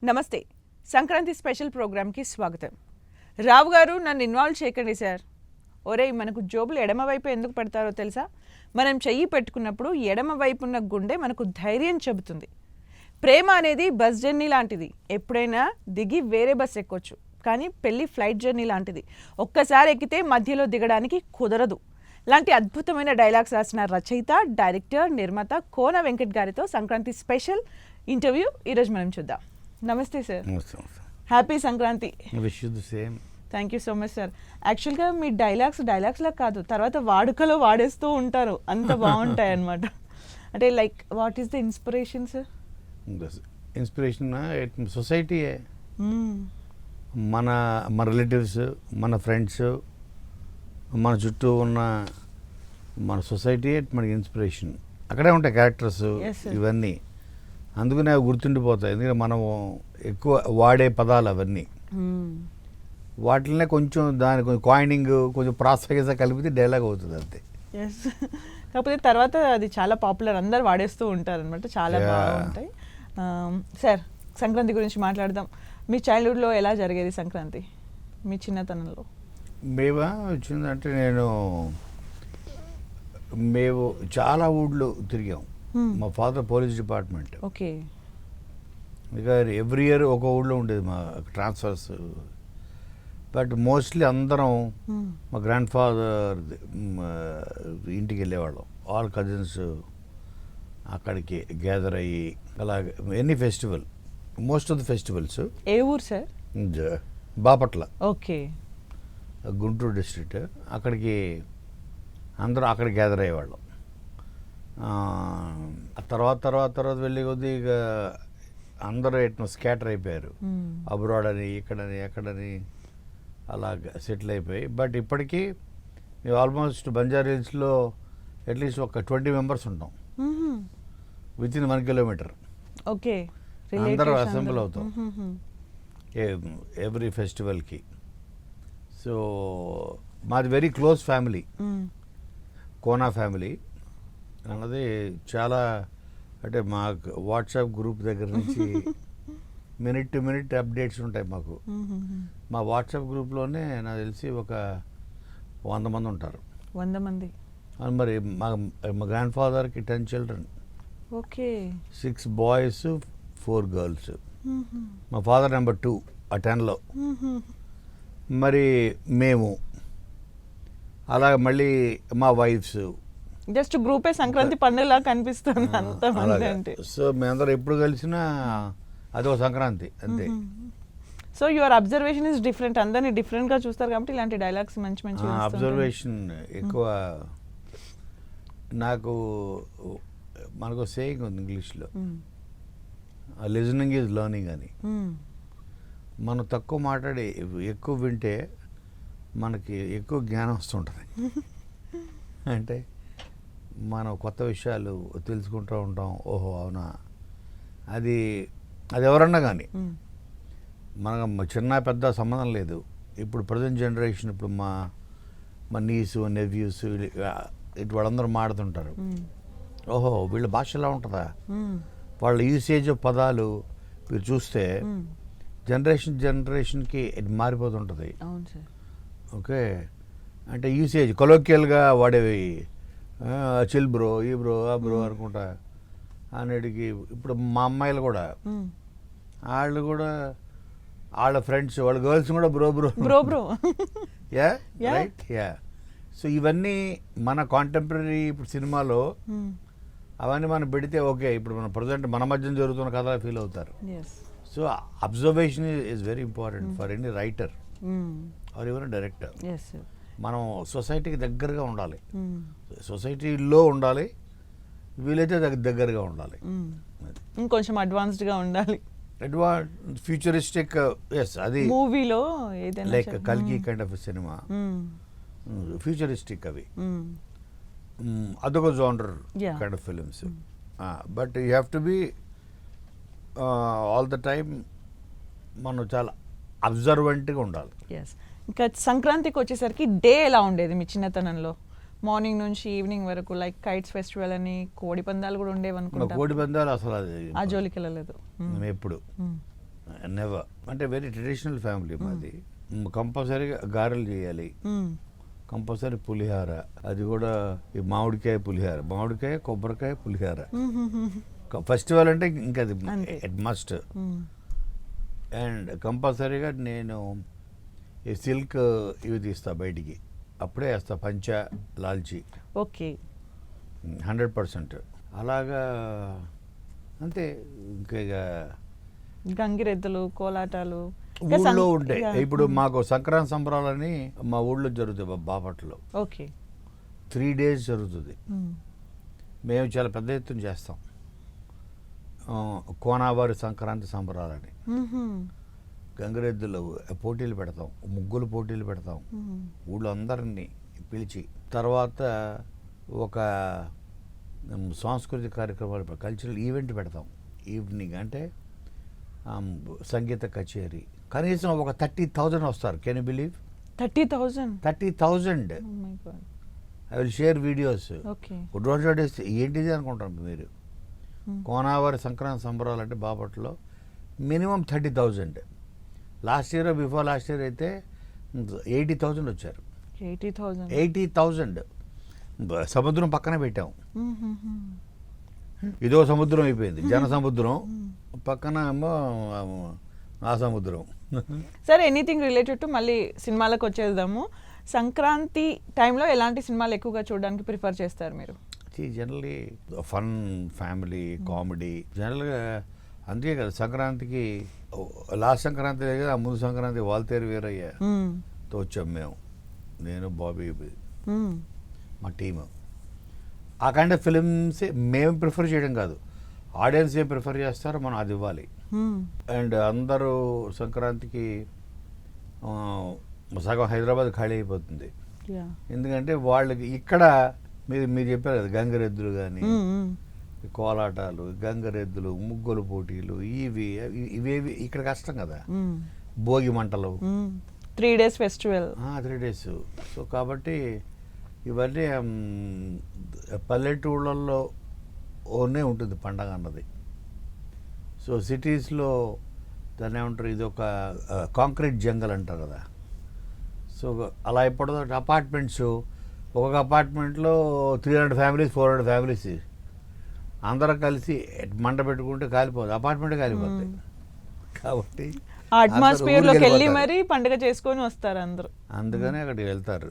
నమస్తే సంక్రాంతి స్పెషల్ ప్రోగ్రామ్కి స్వాగతం. రావు గారు నన్ను ఇన్వాల్వ్ చేయకండి సార్. ఒరేయ్, మనకు జోబులు ఎడమ వైపు ఎందుకు పెడతారో తెలుసా? మనం చెయ్యి పెట్టుకున్నప్పుడు ఎడమ వైపు ఉన్న గుండె మనకు ధైర్యం చెబుతుంది. ప్రేమ అనేది బస్ జర్నీ లాంటిది. ఎప్పుడైనా దిగి వేరే బస్ ఎక్కొచ్చు, కానీ పెళ్ళి ఫ్లైట్ జర్నీ లాంటిది. ఒక్కసారి ఎక్కితే మధ్యలో దిగడానికి కుదరదు. లాంటి అద్భుతమైన డైలాగ్స్ రాసిన రచయిత, డైరెక్టర్, నిర్మాత కోన వెంకట్ గారితో సంక్రాంతి స్పెషల్ ఇంటర్వ్యూ ఈరోజు మనం చూద్దాం. నమస్తే sir. Happy Sankranti. Wish you the same. Thank you so much sir. యాక్చువల్గా మీ డైలాగ్స్లా కాదు, తర్వాత వాడుకలో వాడేస్తూ ఉంటారు, అంత బాగుంటాయి అన్నమాట. అంటే like what is the inspiration sir? Inspiration సొసైటీయే, మన మన రిలేటివ్స్, మన ఫ్రెండ్స్, మన చుట్టూ ఉన్న మన సొసైటీయే మనకి ఇన్స్పిరేషన్. అక్కడే ఉంటాయి క్యారెక్టర్స్ ఇవన్నీ, అందుకనే అవి గుర్తుండిపోతాయి. ఎందుకంటే మనం ఎక్కువ వాడే పదాలు అవన్నీ, వాటినే కొంచెం దాని కొంచెం కాయినింగ్, కొంచెం ప్రాస కలిపితే డైలాగ్ అవుతుంది అంతే. ఎస్, కాకపోతే తర్వాత అది చాలా పాపులర్, అందరు వాడేస్తూ ఉంటారు అనమాట, చాలా బాగుంటాయి. సార్, సంక్రాంతి గురించి మాట్లాడదాం. మీ చైల్డ్హుడ్లో ఎలా జరిగేది సంక్రాంతి, మీ చిన్నతనంలో? వచ్చిందంటే మేము చాలా ఊళ్ళో తిరిగాం. మా ఫాదర్ పోలీస్ డిపార్ట్మెంట్. ఓకే. ఇక ఎవ్రీ ఇయర్ ఒక ఊళ్ళో ఉండేది మా ట్రాన్స్ఫర్స్. బట్ మోస్ట్లీ అందరం మా గ్రాండ్ ఫాదర్ ఇంటికి వెళ్ళేవాళ్ళం. ఆల్ కజిన్స్ అక్కడికి గ్యాదర్ అయ్యి అలాగే any festival, most of the festivals. ఏ ఊరు sir? Bapatla. Okay. Guntur district. అక్కడికి అందరూ అక్కడ గ్యాదర్ అయ్యేవాళ్ళం. తర్వాత వెళ్ళి కొద్దీ ఇక అందరూ స్కాటర్ అయిపోయారు. అబ్రాడ్ అని, ఇక్కడని, ఎక్కడని అలాగ సెటిల్ అయిపోయి. బట్ ఇప్పటికీ మేము ఆల్మోస్ట్ బంజారా హిల్స్లో అట్లీస్ట్ ఒక 20 మెంబర్స్ ఉంటాం, విత్ ఇన్ 1 కిలోమీటర్. ఓకే. అందరూ అసెంబ్ల్ అవుతాం ఎవ్రీ ఫెస్టివల్కి. సో మాది very close family, Kona family అన్నది. చాలా అంటే మాకు వాట్సాప్ గ్రూప్ దగ్గర నుంచి మినిట్ టు మినిట్ అప్డేట్స్ ఉంటాయి మాకు. మా వాట్సాప్ గ్రూప్లోనే నాకు తెలిసి ఒక 100 మంది ఉంటారు. 100 మంది? మరి మా గ్రాండ్ ఫాదర్కి 10 చిల్డ్రన్. ఓకే. 6 boys 4 girls. మా ఫాదర్ నెంబర్ 2 ఆ 10లో. మరి మేము అలాగే మళ్ళీ మా వైఫ్స్, జస్ట్ గ్రూపే సంక్రాంతి పండుగలా కనిపిస్తుంది అంతమంది అంటే. సో మేమందరం ఎప్పుడు కలిసినా అదొక సంక్రాంతి అంతే. So your observation is different, అందరినీ డిఫరెంట్ గా చూస్తారు కాబట్టి ఇలాంటి డైలాగ్స్ మంచి అబ్జర్వేషన్ ఎక్కువ. నాకు మనకు సేయింగ్ ఉంది ఇంగ్లీష్లో, లిజనింగ్ ఈజ్ లెర్నింగ్ అని. మనం తక్కువ మాట్లాడి ఎక్కువ వింటే మనకి ఎక్కువ జ్ఞానం వస్తుంటుంది. అంటే మనం కొత్త విషయాలు తెలుసుకుంటూ ఉంటాం. ఓహో అవునా, అది ఎవరన్నా కానీ మన చిన్న పెద్ద సంబంధం లేదు. ఇప్పుడు ప్రజెంట్ జనరేషన్, ఇప్పుడు మా నీసు, నెవ్యూస్ ఇటు వాళ్ళందరూ మాడుతుంటారు. ఓహో వీళ్ళ భాష ఎలా ఉంటుందా, వాళ్ళ యూసేజ్ ఆఫ్ పదాలు మీరు చూస్తే జనరేషన్కి ఇది మారిపోతుంటుంది. ఓకే. అంటే యూసేజ్ కొలోక్యల్గా వాడేవి, చిల్ బ్రో, ఈ బ్రో, ఆ బ్రో అనుకుంటా అన్నిటికి. ఇప్పుడు మా అమ్మాయిలు కూడా, వాళ్ళు కూడా వాళ్ళ ఫ్రెండ్స్, వాళ్ళ గర్ల్స్ కూడా bro bro bro bro yeah right yeah. So ఇవన్నీ మన కాంటెంపరీ ఇప్పుడు సినిమాలో అవన్నీ మనం పెడితే ఓకే, ఇప్పుడు మన ప్రజెంట్ మన మధ్యన జరుగుతున్న కథ ఫీల్ అవుతారు. So observation is very important for any writer or ever director. మనం సొసైటీకి దగ్గరగా ఉండాలి, సొసైటీలో ఉండాలి, వీలైతే దగ్గరగా ఉండాలి, ఇంకొంచెం అడ్వాన్స్డ్గా ఉండాలి. ఫ్యూచరిస్టిక్, ఎస్, అది మూవీలో లైక్ కల్కి కైండ్ ఆఫ్ సినిమా, ఫ్యూచరిస్టిక్ అవి, అదొక genre kind of films. But you have to be all the time మనం చాలా అబ్జర్వెంట్గా ఉండాలి. ఇంకా సంక్రాంతికి వచ్చేసరికి డే ఎలా ఉండేది మీ చిన్నతనంలో? మార్నింగ్ నుంచి ఈవినింగ్ వరకు, లైక్ కైట్స్ ఫెస్టివల్ అని, కోడి పందాలు కూడా ఉండేవి అనుకుంటా. కోడి పందాలు అసలు ఆ జోలికి వెళ్ళలేదు ఎప్పుడు. నెవర్. అంటే వెరీ ట్రెడిషనల్ ఫ్యామిలీ మాది. కంపల్సరీగా గారెలు చేయాలి, కంపల్సరీ పులిహార, అది కూడా ఈ మామిడికాయ పులిహార, మామిడికాయ కొబ్బరికాయ పులిహార. ఫెస్టివల్ అంటే ఇంకా అది ఇట్ మస్ట్. అండ్ కంపల్సరీగా నేను ఈ సిల్క్ ఇవి తీస్తా బయటికి, అప్పుడే వేస్తా పంచ లాల్చి. ఓకే. 100%. అలాగా అంతే. ఇంకా ఇక గంగిరెద్దులు, కోలాటాలు ఊళ్ళో ఉంటాయి. ఇప్పుడు మాకు సంక్రాంతి సంబరాలని మా ఊళ్ళో జరుగుతాయి బాపట్లో. ఓకే. 3 days జరుగుతుంది. మేము చాలా పెద్ద ఎత్తున చేస్తాం కోనావారి సంక్రాంతి సంబరాలని. గంగిరెద్దులు పోటీలు పెడతాం, ముగ్గులు పోటీలు పెడతాం, ఊళ్ళో అందరినీ పిలిచి. తర్వాత ఒక సాంస్కృతిక కార్యక్రమాలు, కల్చరల్ ఈవెంట్ పెడతాం ఈవినింగ్. అంటే సంగీత కచేరీ. కనీసం ఒక 30,000 వస్తారు. Can you believe? 30,000. I will share videos. రోజు ఏంటిది అనుకుంటారు మీరు. కోనావారి సంక్రాంతి సంబరాలు అంటే బాపట్లో minimum 30,000. Last year before last year అయితే 80,000 వచ్చారు. 80,000. సముద్రం పక్కన పెట్టాం. ఇదో సముద్రం అయిపోయింది, జన సముద్రం, పక్కన ఏమో ఆ సముద్రం. సరే, ఎనీథింగ్ రిలేటెడ్ టు మళ్ళీ సినిమాలకు వచ్చేద్దాము. సంక్రాంతి టైంలో ఎలాంటి సినిమాలు ఎక్కువగా చూడడానికి ప్రిఫర్ చేస్తారు మీరు? Generally fun, family, comedy. జనరల్గా అందుకే కదా సంక్రాంతికి, లాస్ట్ సంక్రాంతి కదా, ముందు సంక్రాంతి వాల్తేరు వీరయ్యతో వచ్చాం మేము, నేను బాబీ, మా టీము. ఆ కైండ్ ఆఫ్ ఫిలిమ్స్ మేము ప్రిఫర్ చేయడం కాదు, ఆడియన్స్ ఏం ప్రిఫర్ చేస్తారో మనం అది ఇవ్వాలి. అండ్ అందరూ సంక్రాంతికి సగం హైదరాబాద్ ఖాళీ అయిపోతుంది. ఎందుకంటే వాళ్ళకి ఇక్కడ మీరు చెప్పారు కదా, గంగిరెద్దులు కానీ, కోలాటాలు, గంగిరెద్దులు, ముగ్గులు పోటీలు, ఇవేవి ఇక్కడ కష్టం కదా. భోగి మంటలు, 3 days ఫెస్టివల్, 3 days. సో కాబట్టి ఇవన్నీ పల్లెటూళ్ళల్లో ఓనే ఉంటుంది పండగ అన్నది. సో సిటీస్లో దాన్ని ఏమంటారు, ఇది ఒక కాంక్రీట్ జంగల్ అంటారు కదా. సో అలా ఇప్పటిదో అపార్ట్మెంట్స్, ఒక్కొక్క అపార్ట్మెంట్లో 300 ఫ్యామిలీస్, 400 ఫ్యామిలీస్ అందరూ కలిసి మంట పెట్టుకుంటే కాలిపోదు, అపార్ట్మెంట్ కాలిపోతాయి. కాబట్టి అట్మాస్ఫియర్లోకి వెళ్ళి మరి పండుగ చేసుకొని వస్తారు అందరూ, అందుకని అక్కడికి వెళ్తారు.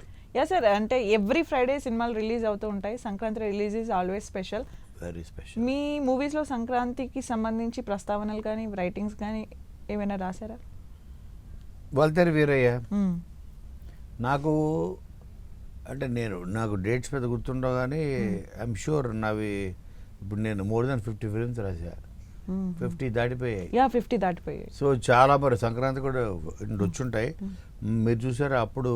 సార్, అంటే ఎవ్రీ ఫ్రైడే సినిమాలు రిలీజ్ అవుతూ ఉంటాయి. Sankranti release is always special, very special. మీ మూవీస్లో సంక్రాంతికి సంబంధించి ప్రస్తావనలు కానీ రైటింగ్స్ కానీ ఏమైనా రాశారా? వాల్తేరు వీరయ్య నాకు అంటే నాకు డేట్స్ పెద్ద గుర్తుండవు కానీ ఐఎమ్ షూర్ నావి ఇప్పుడు నేను మోర్ దాన్ 50 ఫిల్మ్స్ రాశా. 50 దాటిపోయాయి. 50 దాటిపోయాయి. సో చాలా మరి సంక్రాంతి కూడా వచ్చుంటాయి. మీరు చూసారా అప్పుడు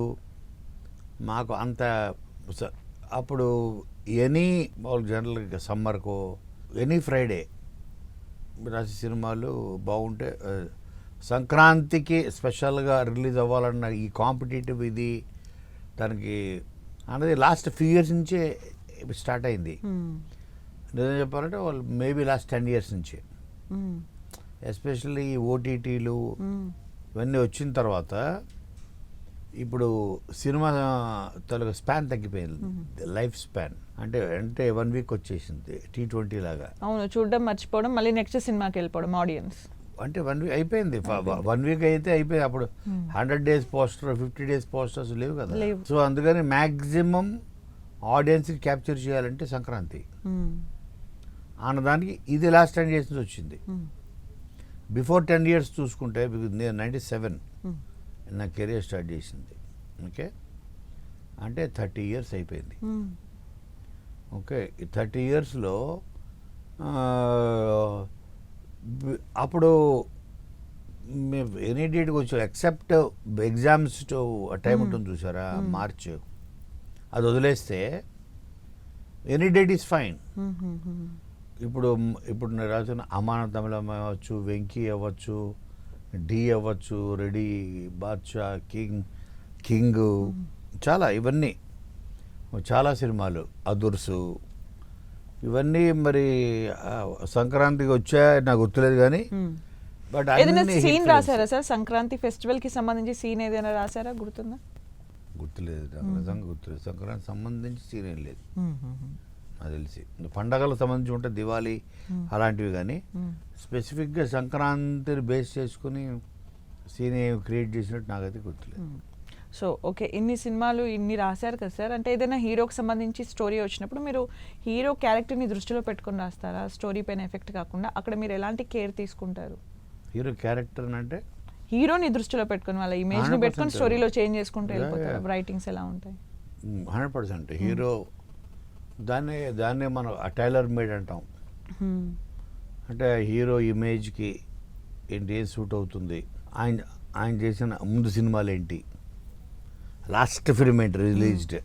మాకు అంత, అప్పుడు ఎనీ జనరల్గా సమ్మర్కో ఎనీ ఫ్రైడే రాసే సినిమాలు బాగుంటే, సంక్రాంతికి స్పెషల్గా రిలీజ్ అవ్వాలన్న ఈ కాంపిటేటివ్ ఇది దానికి అన్నది లాస్ట్ ఫ్యూ ఇయర్స్ నుంచే స్టార్ట్ అయింది. నిజం చెప్పాలంటే వాళ్ళు మేబీ లాస్ట్ 10 years నుంచి, ఎస్పెషల్లీ ఓటీటీలు ఇవన్నీ వచ్చిన తర్వాత ఇప్పుడు సినిమా తొలగ స్పాన్ తగ్గిపోయింది, లైఫ్ స్పాన్. అంటే 1 week వచ్చేసింది, T20 లాగా. అవును, చూడడం మర్చిపోవడం, మళ్ళీ నెక్స్ట్ సినిమాకి వెళ్ళిపోవడం ఆడియన్స్. అంటే 1 week అయిపోయింది. 1 week అయితే అయిపోయింది. అప్పుడు 100 days పోస్టర్, 50 days పోస్టర్స్ లేవు కదా. సో అందుకని మ్యాక్సిమం ఆడియన్స్ని క్యాప్చర్ చేయాలంటే సంక్రాంతి అన్నదానికి ఇది లాస్ట్ 10 years నుంచి వచ్చింది. బిఫోర్ 10 years చూసుకుంటే, నేను 97 నా కెరియర్ స్టార్ట్ చేసింది. ఓకే, అంటే 30 years అయిపోయింది. ఓకే, 30 yearsలో అప్పుడు మేము ఎనీ డేట్కి వచ్చాం ఎక్సెప్ట్ ఎగ్జామ్స్ టైం ఉంటుంది చూసారా, మార్చ్, అది వదిలేస్తే ఎనీ డేట్ ఈస్ ఫైన్. ఇప్పుడు నేను రాసిన అమానతమిళం అవ్వచ్చు, వెంకీ అవ్వచ్చు, డి అవ్వచ్చు, రెడీ, బాద్షా, కింగ్, చాలా ఇవన్నీ చాలా సినిమాలు, అదుర్సు, ఇవన్నీ మరి సంక్రాంతికి వచ్చా నాకు గుర్తులేదు కానీ బట్ ఏదైనా అన్ని సీన్ hit రాశారా సార్? సంక్రాంతి ఫెస్టివల్ కి సంబంధించి సీన్ ఏదైనా రాశారా, గుర్తుందా? గుర్తులేదు నాకు, నిజంగా గుర్తులేదు. సంక్రాంతి సంబంధించి సీన్ ఏం లేదు నాకు తెలిసి. పండగలకు సంబంధించి ఉంటే దివాళీ అలాంటివి, కానీ స్పెసిఫిక్గా సంక్రాంతిని బేస్ చేసుకుని సీన్ క్రియేట్ చేసినట్టు నాకైతే గుర్తులేదు. సో ఓకే, ఇన్ని సినిమాలు ఇన్ని రాశారు కదా సార్, అంటే ఏదైనా హీరోకి సంబంధించి స్టోరీ వచ్చినప్పుడు మీరు హీరో క్యారెక్టర్ని దృష్టిలో పెట్టుకొని రాస్తారా? స్టోరీ పైన ఎఫెక్ట్ కాకుండా అక్కడ మీరు ఎలాంటి కేర్ తీసుకుంటారు? హీరో క్యారెక్టర్ అంటే హీరోని దృష్టిలో పెట్టుకొని వాళ్ళ ఇమేజ్ని 100% పెట్టుకొని స్టోరీలో చేంజ్ చేసుకుంటూ Yeah, వెళ్ళిపోతారు. yeah. రైటింగ్స్ ఎలా ఉంటాయి? 100% హీరో దాన్నే మనం టైలర్ మేడ్ అంటాం. అంటే హీరో ఇమేజ్కి ఏంటి, ఏం సూట్ అవుతుంది, ఆయన చేసిన ముందు సినిమాలు ఏంటి, లాస్ట్ ఫిల్మ్ ఏంటి రిలీజ్డ్,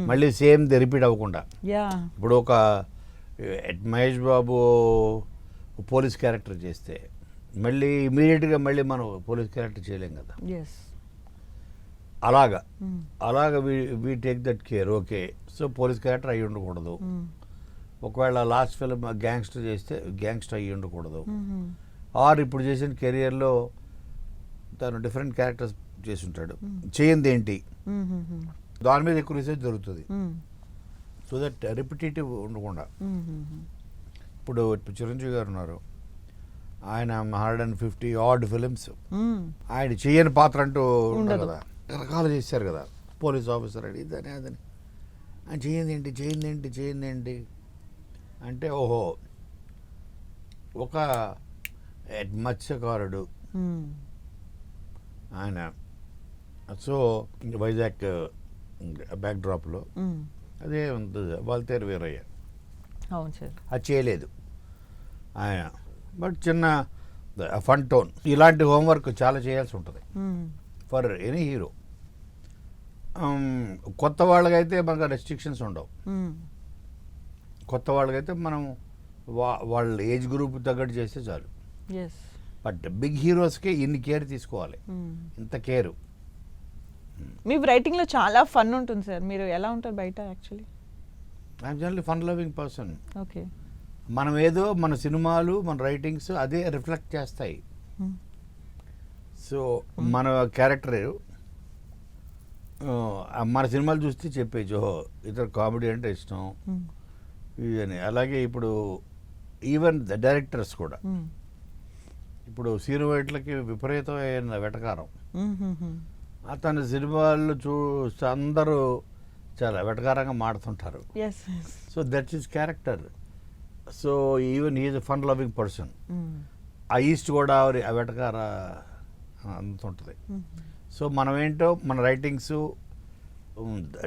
మళ్ళీ సేమ్ రిపీట్ అవ్వకుండా. యా, ఇప్పుడు ఒక మహేష్ బాబు పోలీస్ క్యారెక్టర్ చేస్తే మళ్ళీ ఇమీడియట్గా మళ్ళీ మనం పోలీస్ క్యారెక్టర్ చేయలేం కదా. ఎస్, అలాగా we take that care. Okay, so police character అయ్యి ఉండకూడదు. ఒకవేళ లాస్ట్ ఫిల్మ్ గ్యాంగ్స్టర్ చేస్తే గ్యాంగ్స్టర్ అయ్యి ఉండకూడదు. ఆర్ ఇప్పుడు చేసిన కెరియర్లో తను డిఫరెంట్ క్యారెక్టర్స్ చేసి ఉంటాడు, చేయంది ఏంటి, దాని మీద ఎక్కువ రీసెర్చ్ జరుగుతుంది. సో దట్ రిపిటేటివ్ ఉండకుండా. ఇప్పుడు చిరంజీవి గారు ఉన్నారు, ఆయన 150 ఆడ్ ఫిలిమ్స్, ఆయన చేయని పాత్ర అంటూ ఉండదు కదా, రకరకాలు చేశారు కదా. పోలీస్ ఆఫీసర్ అని ఇదని అదని, ఆయన చేయింది ఏంటి అంటే, ఓహో ఒక మత్స్యకారుడు ఆయన. సో వైజాగ్ బ్యాక్ డ్రాప్లో అదే ఉంటుంది, వాల్తేరు వీరయ్య. అవును సార్. అది చేయలేదు ఆయన, బట్ చిన్న ఫన్ టోన్. ఇలాంటి హోంవర్క్ చాలా చేయాల్సి ఉంటుంది ఫర్ ఎనీ హీరో. కొత్త వాళ్ళకైతే మనకు రెస్ట్రిక్షన్స్ ఉండవు. కొత్త వాళ్ళకైతే మనం వాళ్ళ ఏజ్ గ్రూప్ తగ్గట్టు చేస్తే చాలు. ఎస్, బట్ బిగ్ హీరోస్కి ఇన్ని కేర్ తీసుకోవాలి, ఇంత కేరు. మీ రైటింగ్లో చాలా ఫన్ ఉంటుంది సార్. మీరు ఎలా ఉంటారు బయట actually? I'm generally fun loving person. Okay. మనం ఏదో మన సినిమాలు మన రైటింగ్స్ అదే రిఫ్లెక్ట్ చేస్తాయి. సో మన క్యారెక్టర్ మన సినిమాలు చూస్తే చెప్పేది, ఓహో ఇతర కామెడీ అంటే ఇష్టం ఇదని. అలాగే ఇప్పుడు ఈవెన్ ద డైరెక్టర్స్ కూడా, ఇప్పుడు సీను వైట్లకి విపరీతమైన వెటకారం. అతని సినిమాలు చూస్తే అందరూ చాలా వెటకారంగా మాడుతుంటారు. So that's his character. So even he is a fun loving person. ఆ ఈస్ట్ గోదావరి ఆ వెటకార అంత ఉంటుంది. సో మనం ఏంటో మన రైటింగ్స్,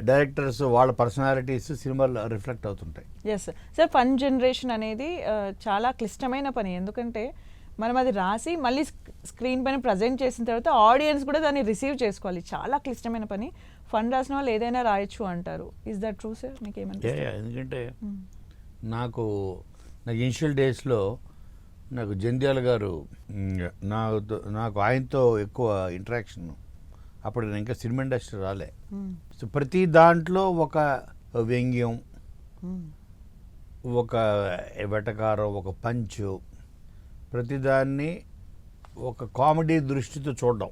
డైరెక్టర్స్ వాళ్ళ పర్సనాలిటీస్ సినిమాలో రిఫ్లెక్ట్ అవుతుంటాయి. ఎస్ సార్, ఫన్ జనరేషన్ అనేది చాలా క్లిష్టమైన పని. ఎందుకంటే మనం అది రాసి మళ్ళీ స్క్రీన్ పైన ప్రజెంట్ చేసిన తర్వాత ఆడియన్స్ కూడా దాన్ని రిసీవ్ చేసుకోవాలి. చాలా క్లిష్టమైన పని. ఫన్ రాసిన వాళ్ళు ఏదైనా రాయొచ్చు అంటారు. Is that true sir? మీకు ఏమనిపిస్తుంది? ఎందుకంటే నాకు ఇనిషియల్ డేస్లో నాకు జంధ్యాల గారు, నాకు ఆయనతో ఎక్కువ ఇంటరాక్షన్. అప్పుడు నేను ఇంకా సినిమా ఇండస్ట్రీ రాలే. సో ప్రతి దాంట్లో ఒక వ్యంగ్యం, ఒక వెటకారం, ఒక పంచు, ప్రతిదాన్ని ఒక కామెడీ దృష్టితో చూడడం,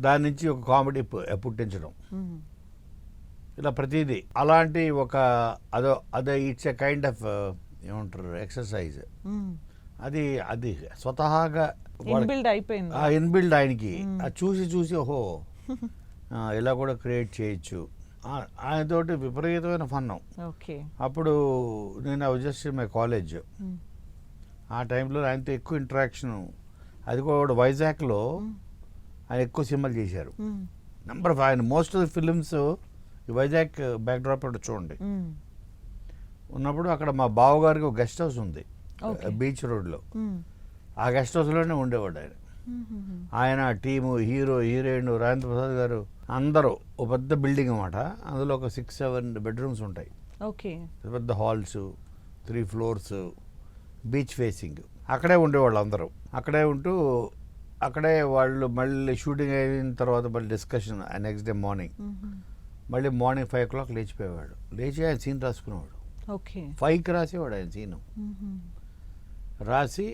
దాని నుంచి ఒక కామెడీ పుట్టించడం, ఇలా ప్రతిదీ అలాంటి ఒక అదే ఇట్స్ ఎ కైండ్ ఆఫ్ ఏమంటారు ఎక్సర్సైజ్. అది స్వతహాగా ఇన్బిల్డ్ ఆయనకి. అది చూసి ఓహో ఇలా కూడా క్రియేట్ చేయొచ్చు. ఆయనతోటి విపరీతమైన ఫన్నం. అప్పుడు నేను జస్ట్ మై కాలేజ్, ఆ టైంలో ఆయనతో ఎక్కువ ఇంటరాక్షన్. అది కూడా వైజాగ్లో ఆయన ఎక్కువ సినిమాలు చేశారు. నెంబర్ ఆఫ్ ఆయన most of the films Vizag back drop చూడండి. ఉన్నప్పుడు అక్కడ మా బావగారికి ఒక గెస్ట్ హౌస్ ఉంది బీచ్ రోడ్లో. ఆ గెస్ట్ హౌస్లోనే ఉండేవాడు ఆయన. ఆయన team, hero, heroine, Rajendra Prasad గారు అందరూ ఒక పెద్ద బిల్డింగ్ అన్నమాట. అందులో ఒక 6-7 బెడ్రూమ్స్ ఉంటాయి. పెద్ద హాల్స్, 3 floors, బీచ్ ఫేసింగ్. అక్కడే ఉండేవాళ్ళు అందరూ. అక్కడే ఉంటూ అక్కడే వాళ్ళు మళ్ళీ షూటింగ్ అయిన తర్వాత మళ్ళీ డిస్కషన్. నెక్స్ట్ డే మార్నింగ్ మళ్ళీ మార్నింగ్ 5 o'clock లేచిపోయేవాడు. లేచి ఆయన సీన్ రాసుకునేవాడు. 5కి రాసేవాడు ఆయన సీను. రాసి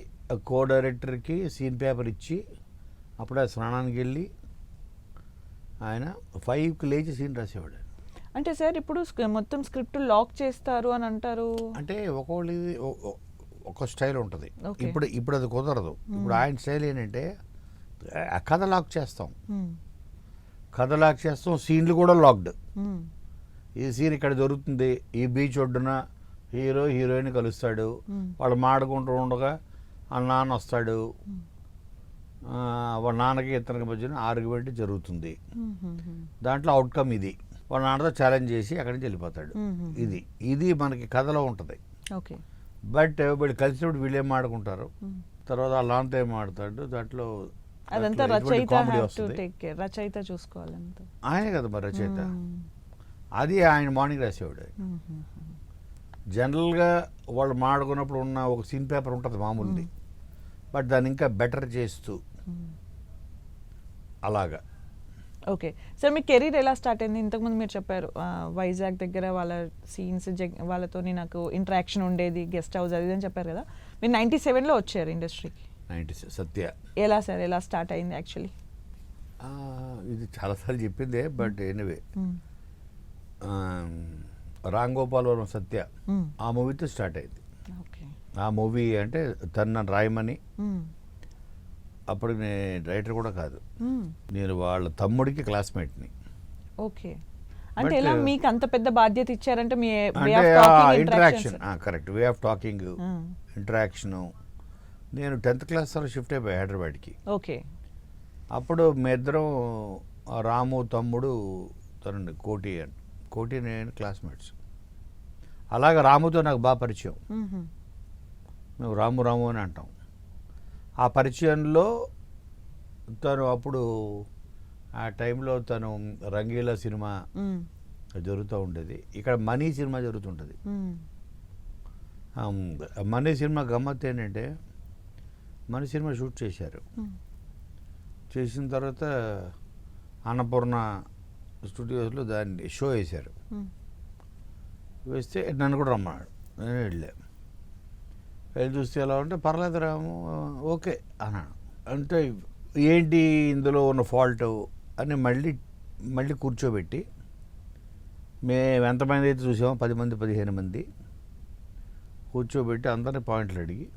కో డైరెక్టర్కి సీన్ పేపర్ ఇచ్చి అప్పుడే స్నానానికి వెళ్ళి ఆయన 5కి లేచి సీన్ రాసేవాడు. అంటే సార్ ఇప్పుడు మొత్తం స్క్రిప్ట్ లాక్ చేస్తారు అని అంటారు. అంటే ఒక్కొక్కటి ఒక స్టైల్ ఉంటుంది. Okay. ఇప్పుడు అది కుదరదు. ఇప్పుడు ఆయన స్టైల్ ఏంటంటే ఆ కథ లాక్ చేస్తాం, సీన్లు కూడా లాక్డ్. ఈ సీన్ ఇక్కడ దొరుకుతుంది, ఈ బీచ్ ఒడ్డున హీరో హీరోయిన్ కలుస్తాడు, వాళ్ళు మాడుకుంటూ ఉండగా వాళ్ళ నాన్న వస్తాడు, వాళ్ళ నాన్నకి ఇతనికి మధ్యన ఆర్గ్యుమెంట్ జరుగుతుంది. దాంట్లో అవుట్కమ్ ఇది, వాళ్ళ నాన్నతో ఛాలెంజ్ చేసి అక్కడి నుంచి వెళ్ళిపోతాడు. ఇది మనకి కథలో ఉంటుంది. ఓకే. బట్ వీళ్ళు కలిసినప్పుడు వీళ్ళు ఏం ఆడుకుంటారు, తర్వాత వాళ్ళ నాన్నతో ఏం ఆడతాడు, దాంట్లో అదంతా ఎటువంటి రచయిత కామెడీ have to వస్తుంది. take care. రచయిత చూసుకోవాలంతా. ఆయనే కదా మరి రచయిత. అది ఆయన మార్నింగ్ రాసేవాడు. జనరల్గా వాళ్ళు మాడుకున్నప్పుడు ఉన్న ఒక సీన్ పేపర్ ఉంటుంది మామూలుది, బట్ దాన్ని ఇంకా బెటర్ చేస్తూ అలాగా. ఓకే సార్, మీ కెరీర్ ఎలా స్టార్ట్ అయింది? ఇంతకుముందు మీరు చెప్పారు వైజాగ్ దగ్గర వాళ్ళ సీన్స్ వాళ్ళతోని నాకు ఇంటరాక్షన్ ఉండేది, గెస్ట్ హౌస్ అది అని చెప్పారు కదా. మీరు 97లో వచ్చారు ఇండస్ట్రీకి. 90s సత్య. ఎలా సార్, ఎలా స్టార్ట్ అయింది యాక్చువల్లీ? ఇది చాలాసార్లు చెప్పిందే, బట్ ఎనీవే రామ్ గోపాల్ వర్మ సత్య ఆ మూవీతో స్టార్ట్ అయింది. ఓకే. ఆ మూవీ అంటే తను నన్ను రాయమని, అప్పుడు నేను రైటర్ కూడా కాదు, నేను వాళ్ళ తమ్ముడికి క్లాస్మేట్ని. ఓకే. అంటే But, ఎలా మీకు అంత పెద్ద బాధ్యత ఇచ్చారంటే మీ వే అంటే of talking interaction correct, way of talking, interaction. నేను 10th క్లాస్ తర్వాత షిఫ్ట్ అయిపోయి హైదరాబాద్కి. ఓకే. అప్పుడు మీ ఇద్దరం రాము తమ్ముడు తనండి కోటి నేను క్లాస్మేట్స్. అలాగే రాముతో నాకు బాగా పరిచయం, మేము రాము అని అంటాం. ఆ పరిచయంలో తను అప్పుడు ఆ టైంలో తను రంగీలా సినిమా జరుగుతూ ఉండేది, ఇక్కడ మనీ సినిమా జరుగుతుంటుంది. మనీ సినిమా గమ్మత్ ఏంటంటే మనీ సినిమా షూట్ చేశారు. చేసిన తర్వాత అన్నపూర్ణ స్టూడియోస్లో దాన్ని షో వేశారు. వేస్తే నన్ను కూడా రమ్మన్నాడు, నేను వెళ్ళి చూస్తే ఎలా ఉంటే పర్లేదు రాము ఓకే అన్నాడు. అంటే ఏంటి ఇందులో ఉన్న ఫాల్ట్ అని మళ్ళీ కూర్చోబెట్టి, మేము ఎంతమంది అయితే చూసామో 10 మంది 15 మంది కూర్చోబెట్టి అందరినీ పాయింట్లు అడిగి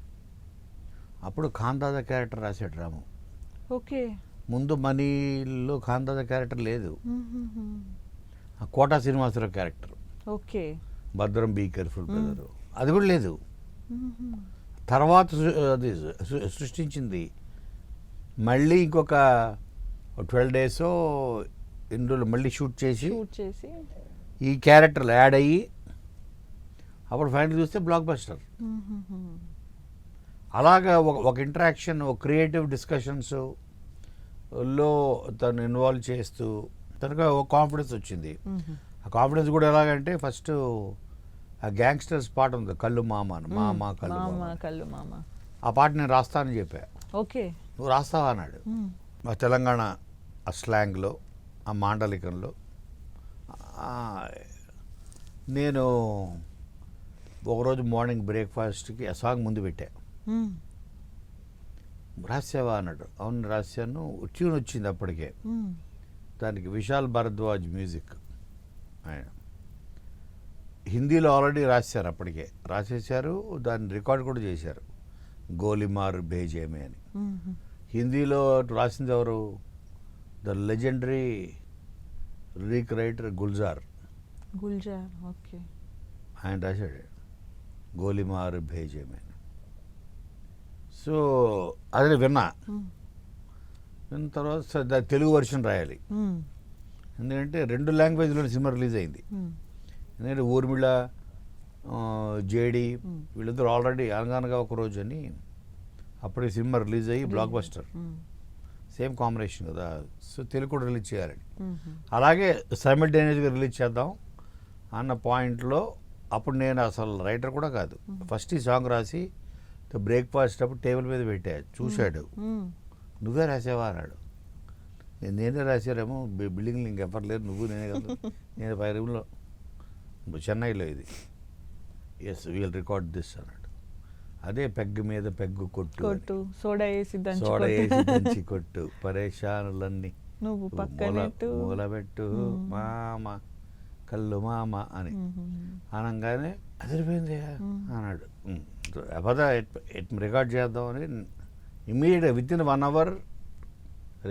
అప్పుడు ఖాందాదా క్యారెక్టర్ రాశాడు రాము. ఓకే. ముందు మనీలో ఖాందాదా క్యారెక్టర్ లేదు, ఆ కోటా శ్రీనివాసరావు క్యారెక్టర్, ఓకే, భద్రం బీ కేర్ఫుల్ బ్రదర్, అది కూడా లేదు. తర్వాత అది సృష్టించింది మళ్ళీ ఇంకొక 12 days ఎన్ని రోజులు మళ్ళీ షూట్ చేసి ఈ క్యారెక్టర్లు యాడ్ అయ్యి అప్పుడు ఫైనల్ చూస్తే బ్లాక్ బస్టర్. అలాగా ఒక ఇంటరాక్షన్, ఒక క్రియేటివ్ డిస్కషన్స్ లో తను ఇన్వాల్వ్ చేస్తూ తనకు ఒక కాన్ఫిడెన్స్ వచ్చింది. ఆ కాన్ఫిడెన్స్ కూడా ఎలాగంటే ఫస్ట్ ఆ గ్యాంగ్స్టర్స్ పాట ఉంది, కళ్ళు మామ మామ కళ్ళు మామ, ఆ పాట నేను రాస్తానని చెప్పా. ఓకే. నువ్వు రాస్తావా అన్నాడు. మా తెలంగాణ ఆ స్లాంగ్లో, ఆ మాండలికంలో నేను ఒకరోజు మార్నింగ్ బ్రేక్ఫాస్ట్కి ఆ సాంగ్ ముందు పెట్టా. రాసావా అన్నాడు. అవును రాశాను. ట్యూన్ వచ్చింది అప్పటికే, దానికి విశాల్ భరద్వాజ్ మ్యూజిక్. ఆయన హిందీలో ఆల్రెడీ రాశారు, అప్పటికే రాసేసారు, దాన్ని రికార్డ్ కూడా చేశారు, గోలిమార్ భేజేమే అని. హిందీలో రాసింది ఎవరు? The legendary lyric writer Gulzar. Okay. ఆయన రాశాడు గోలిమార్ భేజేమే అని. సో అదే విన్న తర్వాత తెలుగు వర్షన్ రాయాలి, ఎందుకంటే 2 లాంగ్వేజ్లో సినిమా రిలీజ్ అయింది. ఎందుకంటే ఊర్మిళ, జేడి వీళ్ళిద్దరు ఆల్రెడీ అనగానగా ఒక రోజు అని అప్పుడే సినిమా రిలీజ్ అయ్యి బ్లాక్ బస్టర్, సేమ్ కాంబినేషన్ కదా. సో తెలుగు కూడా రిలీజ్ చేయాలని, అలాగే సైమల్టేనియస్గా రిలీజ్ చేద్దాం అన్న పాయింట్లో అప్పుడు నేను అసలు రైటర్ కూడా కాదు. ఫస్ట్ ఈ సాంగ్ రాసి బ్రేక్ఫాస్ట్ అప్పుడు టేబుల్ మీద పెట్టా, చూశాడు. నువ్వే రాసావా అన్నాడు. నేనే రాశారేమో, బిల్డింగ్లో ఇంకెవ్వరు లేరు, నువ్వు నేనే కదా. నేను 5 రూమ్లో చెన్నైలో ఇది, ఎస్ వీల్ రికార్డ్ దిస్ అన్నాడు. అదే పెగ్గు మీద పెగ్గు కొట్టు అని. కొట్టు సోడా వేసి దంచి సోడా కొట్టు. వేసి దంచి కొట్టు పరేషానులన్నీ నువ్వు పక్కనట్టు మూలబెట్టు మామ కళ్ళు మామ అని అనగానే అదిరిపోయింది అన్నాడు. అబద్ధ రికార్డ్ చేద్దామని ఇమ్మీడియట్గా with in 1 hour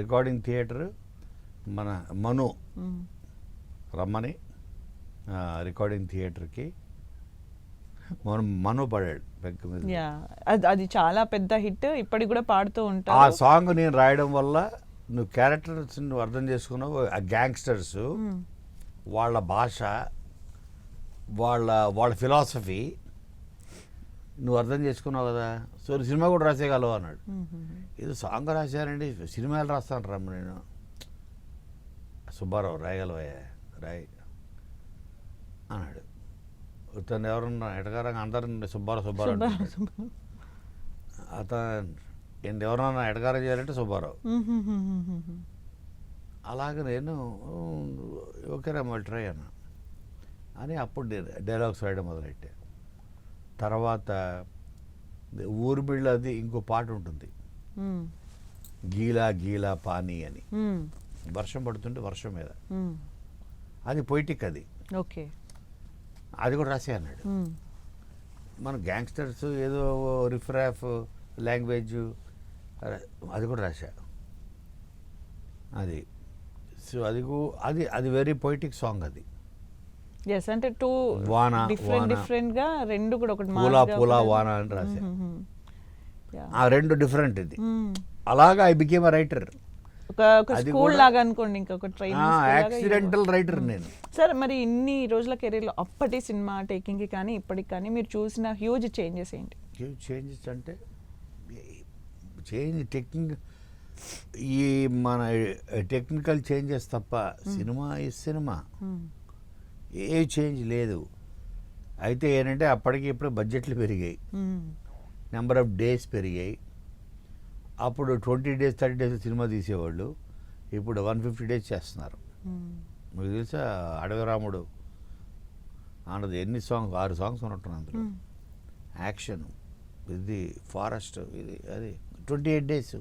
recording theatre మన మను రమ్మని రికార్డింగ్ థియేటర్కి మను పడాడు పెగ్గు మీద. యా అది చాలా పెద్ద హిట్, ఇప్పటికి కూడా పాడుతూ ఆ ఉంటారు. సాంగ్ నేను రాయడం వల్ల నువ్వు క్యారెక్టర్స్ నువ్వు అర్థం చేసుకున్నావు. ఆ గ్యాంగ్స్టర్స్ వాళ్ళ భాష వాళ్ళ ఫిలాసఫీ నువ్వు అర్థం చేసుకున్నావు కదా. సో సినిమా కూడా రాసేయగలవు అన్నాడు. ఇది సాంగ్ రాశానండి, సినిమాలు రాస్తాను రమ్మ నేను. సుబ్బారావు రాయగలవా రాయ్ అన్నాడు. తను ఎవరన్నా ఎటకారంగా అందరు సుబ్బారావు అంటాడు. అతను ఎవరన్నా ఎటకారం చేయాలంటే సుబ్బారావు. అలాగే నేను ఓకేరా మళ్ళీ ట్రై అన్నా అని అప్పుడు డైలాగ్స్ రాయడం మొదలెట్టా. తర్వాత ఊర్మిళ్ళ అది ఇంకో పాట ఉంటుంది, గీలా గీలా పానీ అని. వర్షం పడుతుంటే వర్షం మీద, అది పొయిటిక్. అది ఓకే, అది కూడా రాసే అన్నాడు. మన గ్యాంగ్స్టర్స్ ఏదో రిఫ్రాఫ్ లాంగ్వేజ్ అది కూడా రాశా. అది సో అది వెరీ పొయిటిక్ సాంగ్. అది ఎస్ అంటే టూ వాన డిఫరెంట్ గా రెండు కూడా ఒకటి పూలా పూలా వాన అని రాశా. ఆ రెండు డిఫరెంట్. ఇది అలాగా ఐ బికేమ్ అ రైటర్. ఒక స్కూల్ లాగా అనుకోండి, ఇంకొక యాక్సిడెంటల్ రైటర్ నేను. సార్ మరి ఇన్ని రోజుల కెరీర్లో అప్పటి సినిమా టేకింగ్కి కానీ ఇప్పటికి కానీ మీరు చూసిన హ్యూజ్ చేంజెస్ ఏంటి? హ్యూజ్ చేంజెస్ అంటే టెక్నిక్ ఈ మన టెక్నికల్ చేంజెస్ తప్ప సినిమా ఈ సినిమా ఏ చేంజ్ లేదు. అయితే ఏంటంటే అప్పటికి ఇప్పుడు బడ్జెట్లు పెరిగాయి, నెంబర్ ఆఫ్ డేస్ పెరిగాయి. అప్పుడు 20 days 30 days సినిమా తీసేవాళ్ళు, ఇప్పుడు 150 days చేస్తున్నారు. మీకు తెలుసా అడవిరాముడు అన్నది ఎన్ని సాంగ్స్, 6 songs ఉన్నట్టున్నాను అందులో. యాక్షన్, ఇది ఫారెస్ట్, ఇది అది 28 days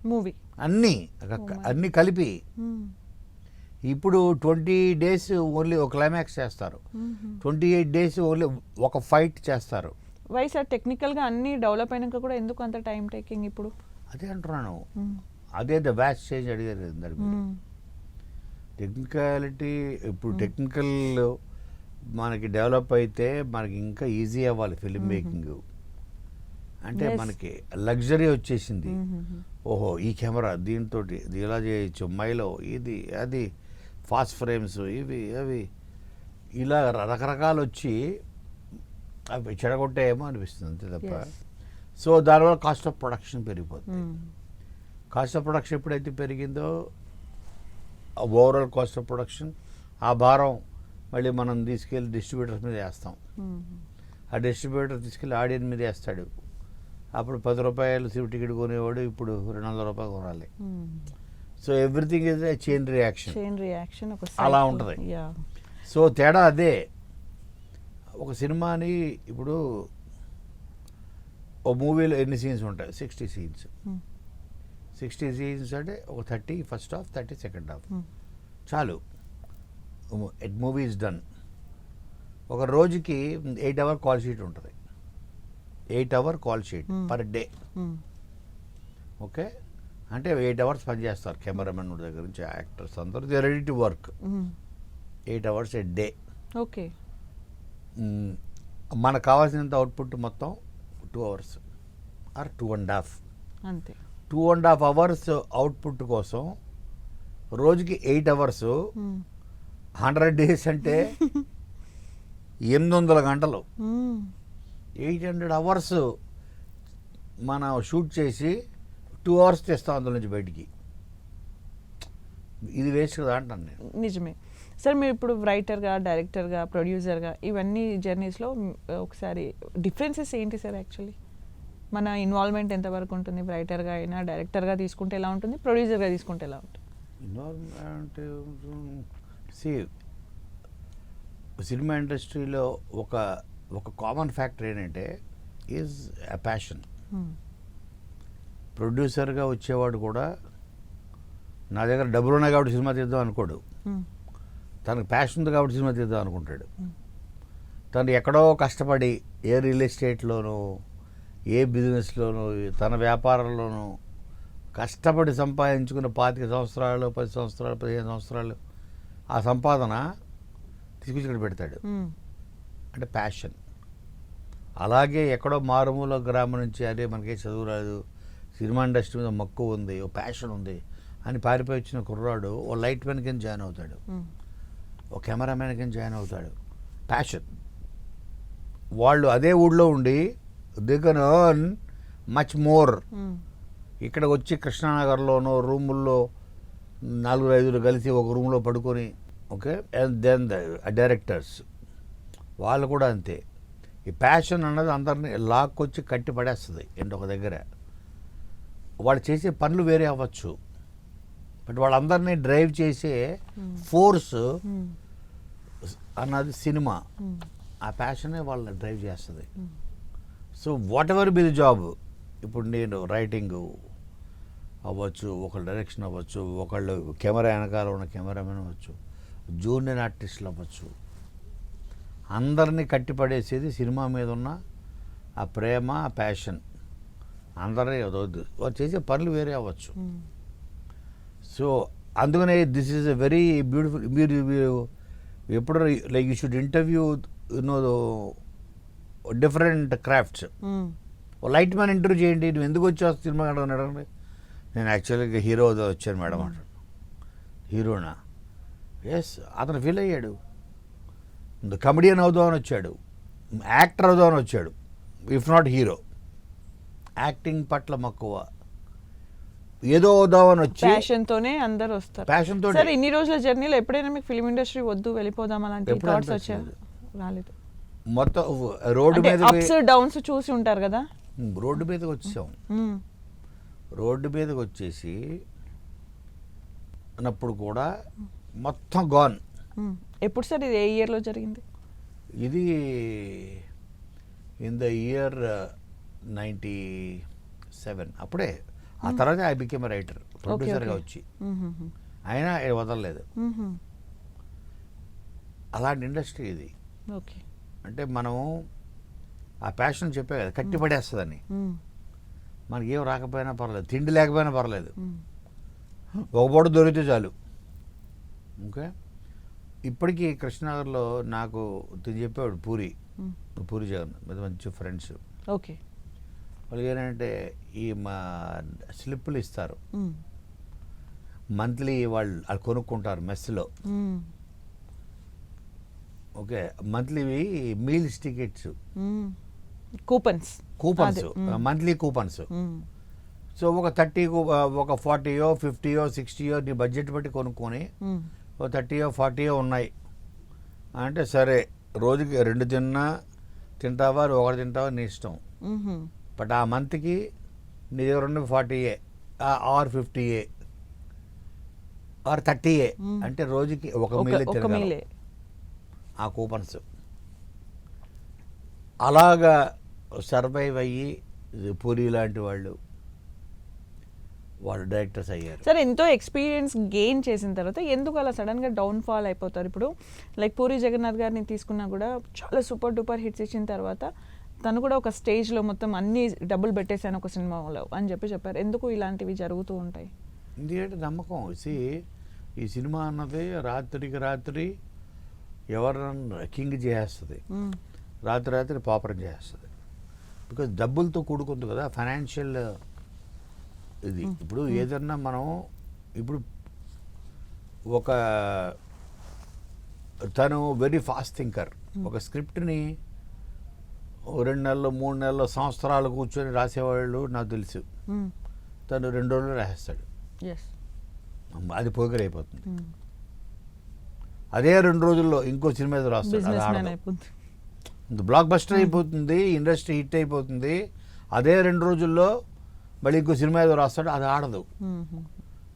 మూవీ అన్నీ కలిపి. ఇప్పుడు 20 days ఓన్లీ ఒక క్లైమాక్స్ చేస్తారు, 28 days ఓన్లీ ఒక ఫైట్ చేస్తారు. వై సార్ టెక్నికల్గా అన్ని డెవలప్ అయినాక కూడా ఎందుకు అంత టైం టేకింగ్ ఇప్పుడు? అదే అంటున్నాను, అదే ద వ్యాస్ట్ చేంజ్ అడిగారు దాని మీద. టెక్నికాలిటీ ఇప్పుడు టెక్నికల్ మనకి డెవలప్ అయితే మనకి ఇంకా ఈజీ అవ్వాలి ఫిల్మ్ మేకింగ్. అంటే మనకి లగ్జరీ వచ్చేసింది. ఓహో ఈ కెమెరా దీంతో ఇలా చేయొచ్చు, మైలో ఇది అది, ఫాస్ట్ ఫ్రేమ్స్ ఇవి అవి, ఇలా రకరకాలు వచ్చి అవి చెడగొట్టాయేమో అనిపిస్తుంది అంతే తప్ప. సో దానివల్ల కాస్ట్ ఆఫ్ ప్రొడక్షన్ పెరిగిపోతుంది. కాస్ట్ ఆఫ్ ప్రొడక్షన్ ఎప్పుడైతే పెరిగిందో ఓవరాల్ కాస్ట్ ఆఫ్ ప్రొడక్షన్, ఆ భారం మళ్ళీ మనం తీసుకెళ్ళి డిస్ట్రిబ్యూటర్స్ మీద వేస్తాం. ఆ డిస్ట్రిబ్యూటర్ తీసుకెళ్ళి ఆడియన్స్ మీద వేస్తాడు. అప్పుడు 10 రూపాయలు టికెట్ కొనేవాడు ఇప్పుడు 200 రూపాయలు కొనాలి. So everything is a chain reaction అలా ఉంటుంది. సో తేడా అదే. ఒక సినిమాని ఇప్పుడు ఓ మూవీలో ఎన్ని సీన్స్ ఉంటాయి? 60 scenes. 60 scenes అంటే ఒక 30 ఫస్ట్ హాఫ్, 30 సెకండ్ హాఫ్ చాలు. Movie is done. ఒక రోజుకి 8 hour కాల్ షీట్ ఉంటుంది, 8 hour call sheet per day. Okay, అంటే 8 hours పనిచేస్తారు కెమెరామెన్ దగ్గర నుంచి యాక్టర్స్ అందరూ. They ready to work 8 hours A day. Okay, మనకు కావాల్సినంత అవుట్పుట్ మొత్తం 2 hours ఆర్ 2.5. అంతే. 2.5 hours అవుట్పుట్ కోసం రోజుకి 8 hours, 100 days అంటే 800 గంటలు, 800 hours మనం షూట్ చేసి 2 hours తెస్తాం అందులో నుంచి బయటికి. ఇది వేస్ట్ కదా అంటాను నేను. నిజమే సార్. మీరు ఇప్పుడు రైటర్గా, డైరెక్టర్గా, ప్రొడ్యూసర్గా ఇవన్నీ జర్నీస్లో ఒకసారి డిఫరెన్సెస్ ఏంటి సార్? యాక్చువల్లీ మన ఇన్వాల్వ్మెంట్ ఎంతవరకు ఉంటుంది? రైటర్గా అయినా డైరెక్టర్గా తీసుకుంటే ఎలా ఉంటుంది, ప్రొడ్యూసర్గా తీసుకుంటే ఎలా ఉంటుంది? ఇన్వాల్వ్మెంట్ సినిమా ఇండస్ట్రీలో ఒక కామన్ ఫ్యాక్టర్ ఏంటంటే ఈజ్ ఎ ప్యాషన్. ప్రొడ్యూసర్గా వచ్చేవాడు కూడా నా దగ్గర డబ్బులు ఉన్నాయి కాబట్టి సినిమా తీద్దాం అనుకోడు. తనకు ప్యాషన్ ఉంది కాబట్టి సినిమా తీద్దాం అనుకుంటాడు. తను ఎక్కడో కష్టపడి ఏ రియల్ ఎస్టేట్లోనూ ఏ బిజినెస్లోనూ తన వ్యాపారంలోనూ కష్టపడి సంపాదించుకున్న 25 సంవత్సరాలు 10 సంవత్సరాలు 15 సంవత్సరాలు ఆ సంపాదన తీసుకొచ్చి ఇక్కడ పెడతాడు. అంటే ప్యాషన్. అలాగే ఎక్కడో మారుమూల గ్రామం నుంచి అదే మనకే చదువు రాదు, సినిమా ఇండస్ట్రీ మీద మక్కువ ఉంది, ఓ ప్యాషన్ ఉంది అని పారిపోయి వచ్చిన కుర్రాడు ఓ లైట్ మ్యాన్ కింద జాయిన్ అవుతాడు, ఓ కెమెరామ్యాన్ కింద జాయిన్ అవుతాడు. ప్యాషన్. వాళ్ళు అదే ఊళ్ళో ఉండి they can earn much more. ఇక్కడ వచ్చి కృష్ణానగర్లోనో రూముల్లో 4-5 కలిసి ఒక రూమ్లో పడుకొని, okay, and then the directors వాళ్ళు కూడా అంతే. ఈ ప్యాషన్ అన్నది అందరినీ లాక్కొచ్చి కట్టి పడేస్తుంది ఏంటి ఒక దగ్గర. వాళ్ళు చేసే పనులు వేరే అవ్వచ్చు, బట్ వాళ్ళందరినీ డ్రైవ్ చేసే ఫోర్స్ అన్నది సినిమా. ఆ ప్యాషనే వాళ్ళని డ్రైవ్ చేస్తుంది. So what ever be the job, ఇప్పుడు నేను రైటింగ్ అవ్వచ్చు, ఒకళ్ళు డైరెక్షన్ అవ్వచ్చు, ఒకళ్ళు కెమెరా వెనకాల ఉన్న కెమెరామెన్ అవ్వచ్చు, జూనియర్ ఆర్టిస్టులు అవ్వచ్చు, అందరినీ కట్టిపడేసేది సినిమా మీద ఉన్న ఆ ప్రేమ, ఆ ప్యాషన్. అందరినీ వదవద్దు, వాళ్ళు చేసే పనులు వేరే అవ్వచ్చు. సో అందుకనే this is a very beautiful. మీరు ఎప్పుడు like you should interview different crafts. Light man interview చేయండి, నువ్వు ఎందుకు వచ్చావు సినిమా అడగండి. నేను యాక్చువల్గా హీరో వచ్చాను మేడం అంటాడు. హీరోనా? ఎస్. అతను ఫీల్ అయ్యాడు. కమెడియన్ అవుదామని వచ్చాడు, యాక్టర్ అవుదామని వచ్చాడు, ఇఫ్ నాట్ హీరో. యాక్టింగ్ పట్ల మక్కువ, ఏదో అవుదామని వచ్చి ప్యాషన్ తోనే అందరూ వస్తారు. ప్యాషన్ తోనే. సరే, ఇన్ని రోజుల జర్నీలో ఎప్పుడైనా మీకు ఫిల్మ్ ఇండస్ట్రీ వద్దు వెళ్ళిపోదాం అలాంటి థాట్స్ వచ్చాయి? రాలేదు. మొత్తం రోడ్డు మీద అప్స్ డౌన్స్ చూసి ఉంటారు కదా. రోడ్డు మీదకి వచ్చాం. రోడ్డు మీదకి వచ్చేసి అన్నప్పుడు కూడా మొత్తం గాన్. ఎప్పుడు సార్ ఇది? ఏ ఇయర్లో జరిగింది ఇది? In the year 97. అప్పుడే. ఆ తర్వాత ఐ బికేమ్ రైటర్, ప్రొడ్యూసర్గా వచ్చి. అయినా వదలలేదు. అలాంటి ఇండస్ట్రీ ఇది. ఓకే. అంటే మనం ఆ ప్యాషన్ చెప్పే కదా, కట్టిపడేస్తుందని. మనకి ఏం రాకపోయినా పర్లేదు, తిండి లేకపోయినా పర్లేదు, ఒక పూట దొరికితే చాలు. ఓకే. ఇప్పటికీ కృష్ణనగర్లో నాకు చెప్పేవాడు పూరి జగన్ మీద మంచి ఫ్రెండ్స్. ఓకే. వాళ్ళు ఏంటంటే ఈ మా స్లిప్పులు ఇస్తారు మంత్లీ, వాళ్ళు కొనుక్కుంటారు మెస్లో. ఓకే. మంత్లీవి meals tickets, coupons, monthly coupons. So ఒక 30, ఒక 40, 50, 60 నీ బడ్జెట్ బట్టి కొనుక్కొని ఓ 30, 40 ఉన్నాయి అంటే సరే, రోజుకి 2 తింటావా, 1 తింటావా నీ ఇష్టం. బట్ ఆ మంత్కి నీ దగ్గర ఉన్న 40 ఆర్ 50 ఆర్ 30 అంటే రోజుకి ఒక మీల్ తినగలవు ఆ కూపన్స్. అలాగా సర్వైవ్ అయ్యి పూరి లాంటి వాళ్ళు డైరెక్టర్స్ అయ్యారు. సరే, ఎంతో ఎక్స్పీరియన్స్ గెయిన్ చేసిన తర్వాత ఎందుకు అలా సడన్గా డౌన్ఫాల్ అయిపోతారు? ఇప్పుడు లైక్ పూరి జగన్నాథ్ గారిని తీసుకున్నా కూడా చాలా సూపర్ డూపర్ హిట్స్ ఇచ్చిన తర్వాత తను కూడా ఒక స్టేజ్లో మొత్తం అన్ని డబ్బులు పెట్టేశాను ఒక సినిమాలో అని చెప్పారు. ఎందుకు ఇలాంటివి జరుగుతూ ఉంటాయి? ఎందుకంటే నమ్మకం. ఈ సినిమా అన్నది రాత్రికి రాత్రి ఎవరన్నా కింగ్ చేసేస్తుంది, రాత్రి పాపరం చేస్తుంది. బికాజ్ డబ్బులతో కూడుకుంది కదా ఫైనాన్షియల్ ఇది. ఇప్పుడు ఏదన్నా మనం ఇప్పుడు తను వెరీ ఫాస్ట్ థింకర్. ఒక స్క్రిప్ట్ని 2 నెలలు 3 నెలలు సంవత్సరాలు కూర్చొని రాసేవాళ్ళు నాకు తెలుసు. తను 2 రోజులు రాసేస్తాడు, అది పోకర్ అయిపోతుంది. అదే 2 రోజుల్లో ఇంకో సినిమా రాస్తాడు, బ్లాక్ బస్టర్ అయిపోతుంది, ఇండస్ట్రీ హిట్ అయిపోతుంది. అదే 2 రోజుల్లో మళ్ళీ ఇంకో సినిమా ఏదో రాస్తాడు, అది ఆడదు.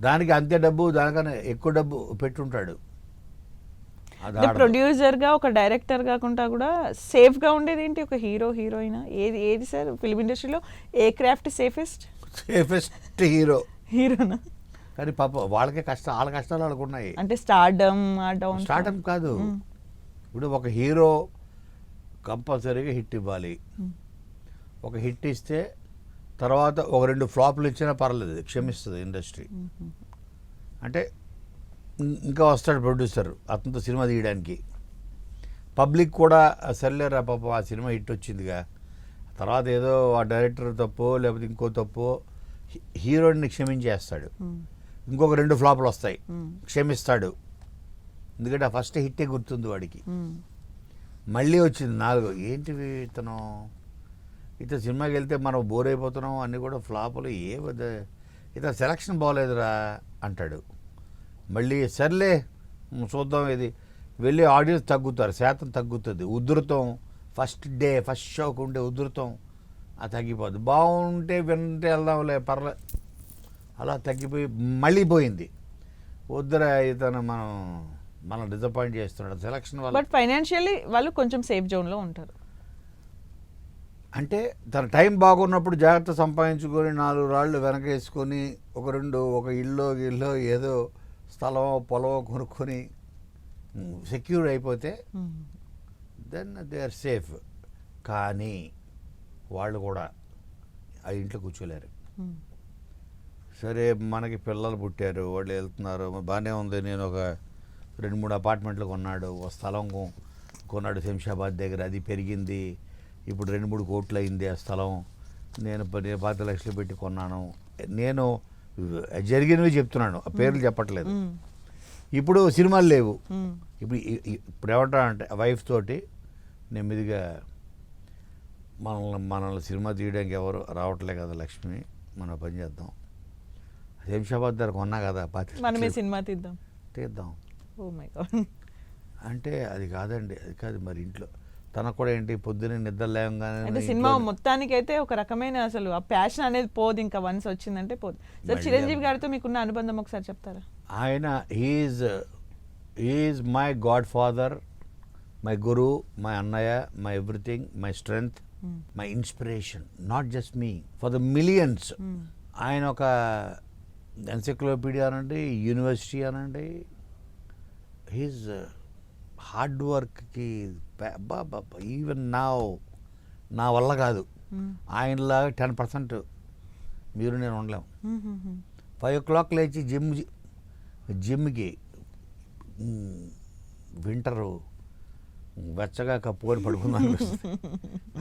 దానికి అంతే డబ్బు, దానికన్నా ఎక్కువ డబ్బు పెట్టుంటాడు. అది అంటే ఆడదు. ప్రొడ్యూసర్గా ఒక డైరెక్టర్ కాకుండా కూడా సేఫ్గా ఉండేది ఏంటి ఒక హీరో హీరోయిన్ ఏది ఏది సార్ ఫిల్మ్ ఇండస్ట్రీలో ఏ క్రాఫ్ట్ సేఫెస్ట్ సేఫెస్ట్ హీరో. హీరోనా కానీ పాప వాళ్ళకే వాళ్ళ కష్టాలు వాళ్ళకు ఉన్నాయి. అంటే స్టార్డమ్ ఆ డౌన్ స్టార్టప్ కాదు, ఇప్పుడు ఒక హీరో కంపల్సరీగా హిట్ ఇవ్వాలి. ఒక హిట్ ఇస్తే తర్వాత ఒక 2 ఫ్లాప్లు ఇచ్చినా పర్లేదు, క్షమిస్తుంది ఇండస్ట్రీ. అంటే ఇంకా వస్తాడు ప్రొడ్యూసర్ అతనితో సినిమా తీయడానికి. పబ్లిక్ కూడా సర్లేరా పాపం ఆ సినిమా హిట్ వచ్చిందిగా, తర్వాత ఏదో ఆ డైరెక్టర్ తప్పో లేకపోతే ఇంకో తప్పో హీరోయిన్ని క్షమించేస్తాడు. ఇంకొక 2 ఫ్లాపులు వస్తాయి, క్షమిస్తాడు. ఎందుకంటే ఆ ఫస్ట్ హిట్టే గుర్తుంది వాడికి. మళ్ళీ వచ్చింది 4, ఏంటివి ఇతను సినిమాకి వెళ్తే మనం బోర్ అయిపోతున్నాం, అన్నీ కూడా ఫ్లాపులు, ఇతను సెలక్షన్ బాగోలేదురా అంటాడు. మళ్ళీ సర్లే చూద్దాం, ఇది వెళ్ళి ఆడియన్స్ తగ్గుతారు, శాతం తగ్గుతుంది. ఉధృతం ఫస్ట్ షోకి ఉండే ఉధృతం అది తగ్గిపోద్ది. బాగుంటే వింటే వెళ్దాంలే పర్లే, అలా తగ్గిపోయి మళ్ళీ పోయింది. వద్దురా ఇతను మనం డిసప్పాయింట్ చేస్తున్నాడు సెలక్షన్ వల్ల. బట్ ఫైనాన్షియల్లీ వాళ్ళు కొంచెం సేఫ్ జోన్లో ఉంటారు. అంటే తన టైం బాగున్నప్పుడు జాగ్రత్త సంపాదించుకొని 4 రాళ్ళు వెనకేసుకొని ఒక ఇల్లు ఏదో స్థలం పొలం కొనుక్కొని సెక్యూర్ అయిపోతే దెన్ దే ఆర్ సేఫ్. కానీ వాళ్ళు కూడా ఆ ఇంట్లో కూర్చోలేరు. సరే మనకి పిల్లలు పుట్టారు, వాళ్ళు వెళ్తున్నారు, బాగానే ఉంది. నేను ఒక 2-3 అపార్ట్మెంట్లు కొన్నాడు, ఒక స్థలం కొన్నాడు శంషాబాద్ దగ్గర, అది పెరిగింది, ఇప్పుడు 2-3 కోట్లు అయింది ఆ స్థలం. నేను 10 లక్షలు పెట్టి కొన్నాను. నేను జరిగినవి చెప్తున్నాను, ఆ పేర్లు చెప్పట్లేదు. ఇప్పుడు సినిమాలు లేవు. ఇప్పుడు ఏమంటానంటే వైఫ్ తోటి నెమ్మదిగా మనల్ని సినిమా తీయడానికి ఎవరు రావట్లే కదా లక్ష్మి, మనం పని చేద్దాం. శంషాబాద్ దగ్గర కొన్నా కదా, మనమే సినిమా తీద్దాం. Oh my god. అంటే అది కాదండి, అది కాదు. మరి ఇంట్లో తనకు కూడా ఏంటి, పొద్దున్నే నిద్ర లేవగానే సినిమా మొత్తానికి అయితే ఒక రకమైన అసలు ఆ ప్యాషన్ అనేది పోదు, ఇంకా వన్స్ వచ్చిందంటే పోదు. సార్ చిరంజీవి గారితో మీకున్న అనుబంధం ఒకసారి చెప్తారా? ఆయన is my godfather, my guru, my annayya, my everything, my strength, my inspiration, not just me, for the millions. ఆయన ఒక ఎన్సైక్లోపీడియా అనండి, యూనివర్సిటీ అనండి. హీజ్ హార్డ్ వర్క్కి ఈవెన్ నా వల్ల కాదు, ఆయనలాగా 10% మీరు నేను ఉండలేము. 5 o'clock లేచి జిమ్కి వింటరు వెచ్చగా కప్పుకొని పడుకుందాం,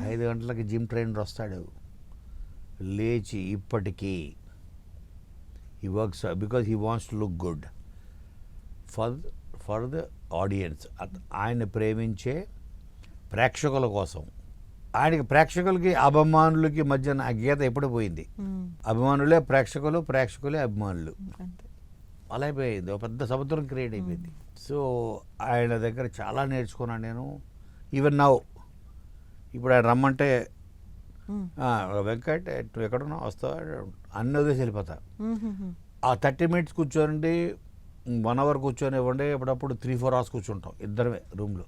5 గంటలకి జిమ్ ట్రైనర్ వస్తాడు, లేచి ఇప్పటికీ he works because he wants to look good for the audience. ఆయన ప్రేమించే ప్రేక్షకుల కోసం. ఆయనకి ప్రేక్షకులకి అభిమానులకి మధ్య ఆ గీత ఎప్పుడు పోయింది. అభిమానులే ప్రేక్షకులు, ప్రేక్షకులే అభిమానులు, అలా అయిపోయింది. ఒక పెద్ద సముద్రం క్రియేట్ అయిపోయింది. సో ఆయన దగ్గర చాలా నేర్చుకున్నాను నేను. ఈవెన్ నౌ ఇప్పుడు ఆయన రమ్మంటే వెంకట్ నువ్వు ఎక్కడున్నా వస్తావా, అన్ని వదిలేసి వెళ్ళిపోతా. ఆ 30 minutes కూర్చోండి, 1 hour కూర్చొని ఇవ్వండి, ఎప్పుడప్పుడు 3-4 hours కూర్చుంటాం ఇద్దరమే రూమ్లో.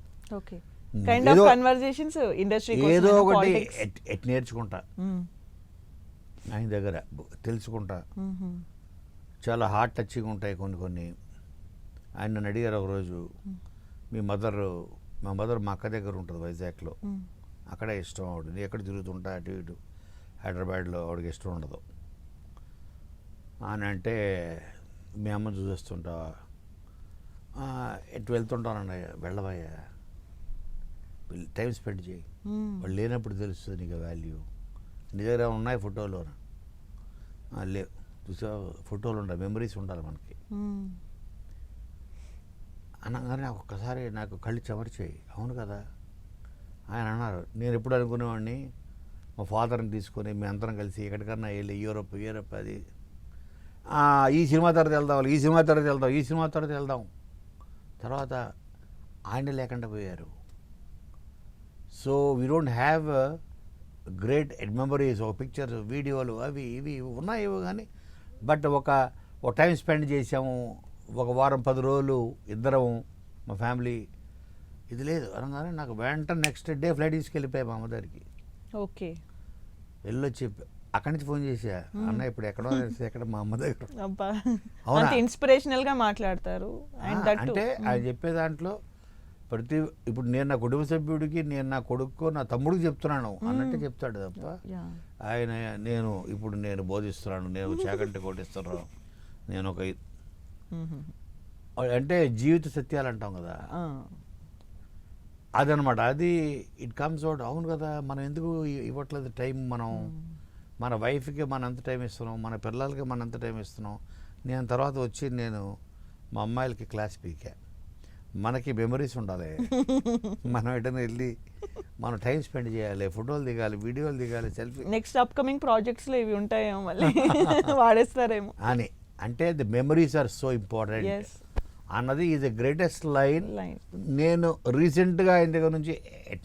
ఏదో ఒకటి ఎట్ నేర్చుకుంటా, ఆయన దగ్గర తెలుసుకుంటా. చాలా హార్ట్ టచింగ్ ఉంటాయి కొన్ని. ఆయన నన్ను అడిగారు ఒకరోజు, మా మదర్ మా అక్క దగ్గర ఉంటుంది వైజాగ్లో, అక్కడే ఇష్టం ఆవిడ, నేను ఎక్కడ తిరుగుతుంటా అటు ఇటు, హైదరాబాద్లో ఆవిడకి ఇష్టం ఉండదు అని అంటే, మీ అమ్మ చూసేస్తుంటా, ఎటు వెళ్తుంటానండి, వెళ్ళవయ్యా, టైం స్పెండ్ చేయి, వాళ్ళు లేనప్పుడు తెలుస్తుంది నీకు వాల్యూ. నీ దగ్గర ఉన్నాయి ఫోటోలు లేవు, చూసా ఫోటోలు ఉండాలి, మెమరీస్ ఉండాలి మనకి అనగానే ఒక్కసారి నాకు కళ్ళు చెమర్చాయి. అవును కదా, ఆయన అన్నారు. నేను ఎప్పుడు అనుకునేవాడిని మా ఫాదర్ని తీసుకొని మీ అందరం కలిసి ఎక్కడికన్నా వెళ్ళి యూరోప్ అది ఈ సినిమా తర్వాత వెళ్దాం, తర్వాత ఆయన లేకుండా పోయారు. So we don't have great memories, ఒక పిక్చర్స్, వీడియోలు అవి ఇవి ఉన్నాయి కానీ, బట్ ఒక టైం స్పెండ్ చేసాము, ఒక వారం 10 రోజులు ఇద్దరం మా ఫ్యామిలీ ఇది లేదు అనగానే నాకు వెంటనే నెక్స్ట్ డే ఫ్లైట్ తీసుకెళ్ళిపోయాయి మా అమ్మ దగ్గరికి. ఓకే. వెళ్ళొచ్చి అక్కడి నుంచి ఫోన్ చేసా, అన్న ఇప్పుడు ఎక్కడో తెలిసి ఎక్కడ మా అమ్మ దగ్గర. అబ్బా, అవునా? అంత ఇన్స్పిరేషనల్ గా మాట్లాడతారు. And that too. అంటే ఆయన చెప్పే దాంట్లో ఇప్పుడు నేను నా కుటుంబ సభ్యుడికి, నేను నా కొడుకు నా తమ్ముడికి చెప్తున్నాను అన్నట్టే చెప్తాడు తప్ప Yeah. ఆయన నేను బోధిస్తున్నాను, నేను చాకంటి కొట్టిస్తున్నాను, నేను ఒక Mhm. అంటే జీవిత సత్యాలు అంటాం కదా, అదనమాట. అది ఇట్ కమ్స్ అవుట్. అవును కదా, మనం ఎందుకు ఇవ్వట్లేదు టైం? మనం మన వైఫ్కి మనం ఎంత టైం ఇస్తున్నాం, మన పిల్లలకి మనం ఎంత టైం ఇస్తున్నాం. నేను తర్వాత వచ్చి నేను మా అమ్మాయిలకి క్లాస్ పీకా. మనకి మెమరీస్ ఉండాలి, మనం ఎటైనా వెళ్ళి మనం టైం స్పెండ్ చేయాలి, ఫోటోలు దిగాలి, వీడియోలు దిగాలి, సెల్ఫీ. నెక్స్ట్ అప్కమింగ్ ప్రాజెక్ట్స్ లో ఇవి ఉంటాయేమో మళ్ళీ వాడేస్తారేమో అని అంటే the memories are so important Yes. అన్నది is the greatest line. Line నేను రీసెంట్గా ఆయన దగ్గర నుంచి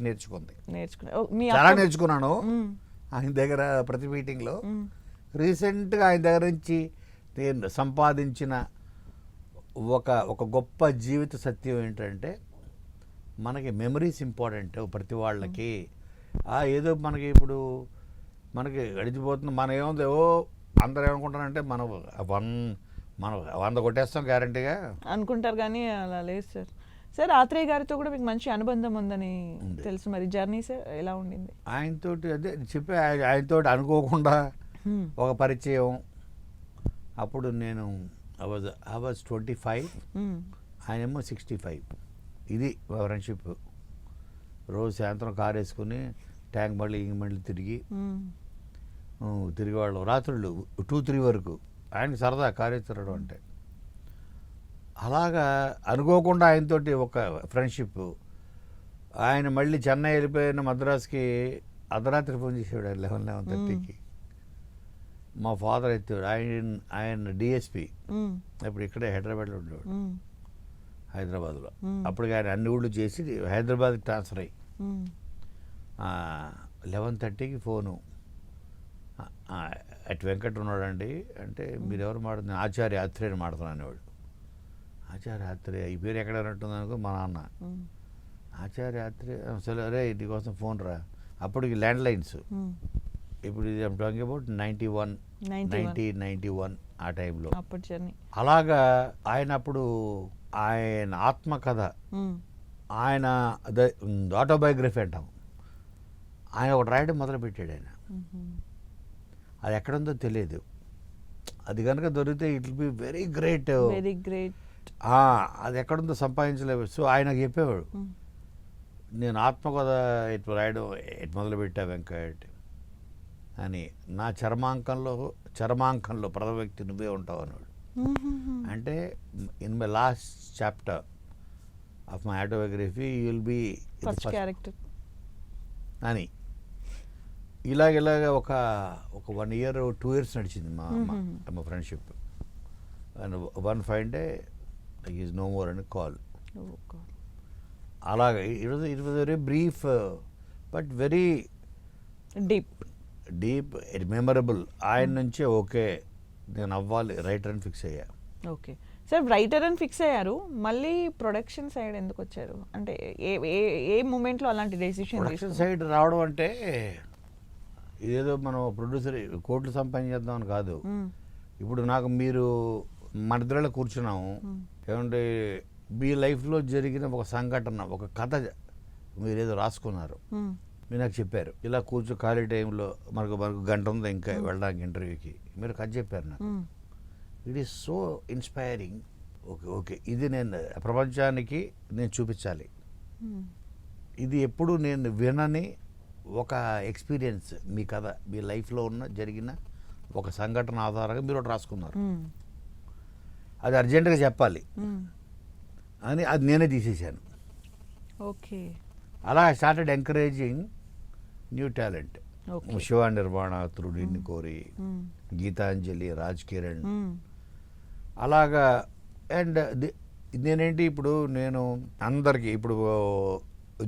నేర్చుకుంది. నేర్చుకున్నా. మీ చాలా అక్క- నేర్చుకున్నాను మ్మ్. ఆయన దగ్గర ప్రతి మీటింగ్లో. మ్మ్. రీసెంట్గా ఆయన దగ్గర నుంచి నేను సంపాదించిన ఒక గొప్ప జీవిత సత్యం ఏంటంటే మనకి మెమరీస్ ఇంపార్టెంట్ ప్రతి వాళ్ళకి. ఏదో మనకి ఇప్పుడు మనకి గడిచిపోతుంది, మనం ఏముంది అందరు ఏమనుకుంటారంటే మనం 100 కొట్టేస్తాం గ్యారంటీగా అనుకుంటారు కానీ అలా లేదు సార్. సార్ ఆత్రేయ గారితో కూడా మీకు మంచి అనుబంధం ఉందని ఉంది. తెలుసు. మరి జర్నీ సార్ ఎలా ఉండింది? ఆయనతోటి అదే చెప్పి ఆయనతోటి అనుకోకుండా ఒక పరిచయం. అప్పుడు నేను I was 25, ఆయనేమో 65. ఇది ఫ్రెండ్షిప్. రోజు సాయంత్రం కారు వేసుకుని ట్యాంక్ బండ్లు ఇంక బండ్లు తిరిగేవాళ్ళు రాత్రుళ్ళు 2-3 వరకు. ఆయనకి సరదా కారు తిరగడం అంటే. అలాగా అనుకోకుండా ఆయనతోటి ఒక ఫ్రెండ్షిప్. ఆయన మళ్ళీ చెన్నై వెళ్ళిపోయిన మద్రాస్కి అర్ధరాత్రి ఫోన్ చేసేవాడు 11:30కి. మా ఫాదర్ ఎత్తాడు. ఆయన డిఎస్పి. ఇప్పుడు ఇక్కడే హైదరాబాద్లో ఉండేవాడు, హైదరాబాద్లో. అప్పటికి ఆయన అన్ని ఊళ్ళు చేసి హైదరాబాద్కి ట్రాన్స్ఫర్ అయ్యి 11:30కి ఫోను. అటు వెంకట్ ఉన్నాడండి అంటే, మీరు ఎవరు మాడుతున్నారు? ఆచార్య ఆత్రేయని మాడుతున్నాను అనేవాడు. ఆచార్య ఆత్రేయ ఈ పేరు ఎక్కడ ఉన్నట్టుంది అనుకో మా నాన్న. ఆచార్య ఆత్రేయ సరే అరే నీకోసం ఫోన్ రా. అప్పటికి ల్యాండ్ లైన్స్. ఇప్పుడు ఇది ఐమ్ టాకింగ్ అబౌట్ 1991 ఆ టైంలో. అప్పటి జర్నీ అలాగా ఆయన అప్పుడు ఆయన ఆత్మకథ, ఆయన ఆటోబయోగ్రఫీ అంటాం, ఆయన ఒకటి రాయడం మొదలుపెట్టాడు. ఆయన అది ఎక్కడుందో తెలియదు. అది కనుక దొరికితే it will be very great. Very great. అది ఎక్కడుందో సంపాదించలేదు. సో ఆయనకు చెప్పేవాడు, నేను ఆత్మకథ ఇటు రాయడం మొదలుపెట్టా వెంకట్ అని. నా చరమాంకంలో ప్రథమ వ్యక్తి నువ్వే ఉంటావు అన్నాడు. అంటే in my last chapter of my autobiography you will be first character అని. ఇలాగ ఒక 1 year 2 years నడిచింది మా ఫ్రెండ్షిప్. And one fine day is no more అని కాల్. అలాగే it was very brief but very deep memorable. ఆయన నుంచే ఓకే నేను అవ్వాలి రైటర్ అని ఫిక్స్ అయ్యా. ఓకే సార్, రైటర్ అని ఫిక్స్ అయ్యారు. మళ్ళీ ప్రొడక్షన్ సైడ్ ఎందుకు వచ్చారు? అంటే ఏ మూమెంట్లో అలాంటి డెసిషన్? ప్రొడక్షన్ సైడ్ రావడం అంటే ఇదేదో మనం ప్రొడ్యూసర్ కోట్లు సంపాదించేద్దామని కాదు. ఇప్పుడు నాకు మీరు మన ఇద్దరిలో కూర్చున్నాము, ఏమంటే మీ లైఫ్లో జరిగిన ఒక సంఘటన, ఒక కథ మీరేదో రాసుకున్నారు, మీరు నాకు చెప్పారు. ఇలా ఖాళీ టైంలో మనకు 1 గంట ఉంది ఇంకా వెళ్ళడానికి ఇంటర్వ్యూకి, మీరు కథ చెప్పారు నాకు. It is so inspiring. Okay ఇది నేను ప్రపంచానికి నేను చూపించాలి. ఇది ఎప్పుడు నేను వినని ఒక ఎక్స్పీరియన్స్. మీ కథ, మీ లైఫ్లో జరిగిన ఒక సంఘటన ఆధారంగా మీరు ఒకటి రాసుకున్నారు, అది అర్జెంటుగా చెప్పాలి అని అది నేనే తీసేశాను. ఓకే, అలా I started encouraging new talent. Shiva నిర్మాణ, త్రుడిని కోరి, గీతాంజలి, రాజ్ కిరణ్, అలాగా. అండ్ నేనేంటి ఇప్పుడు నేను అందరికీ ఇప్పుడు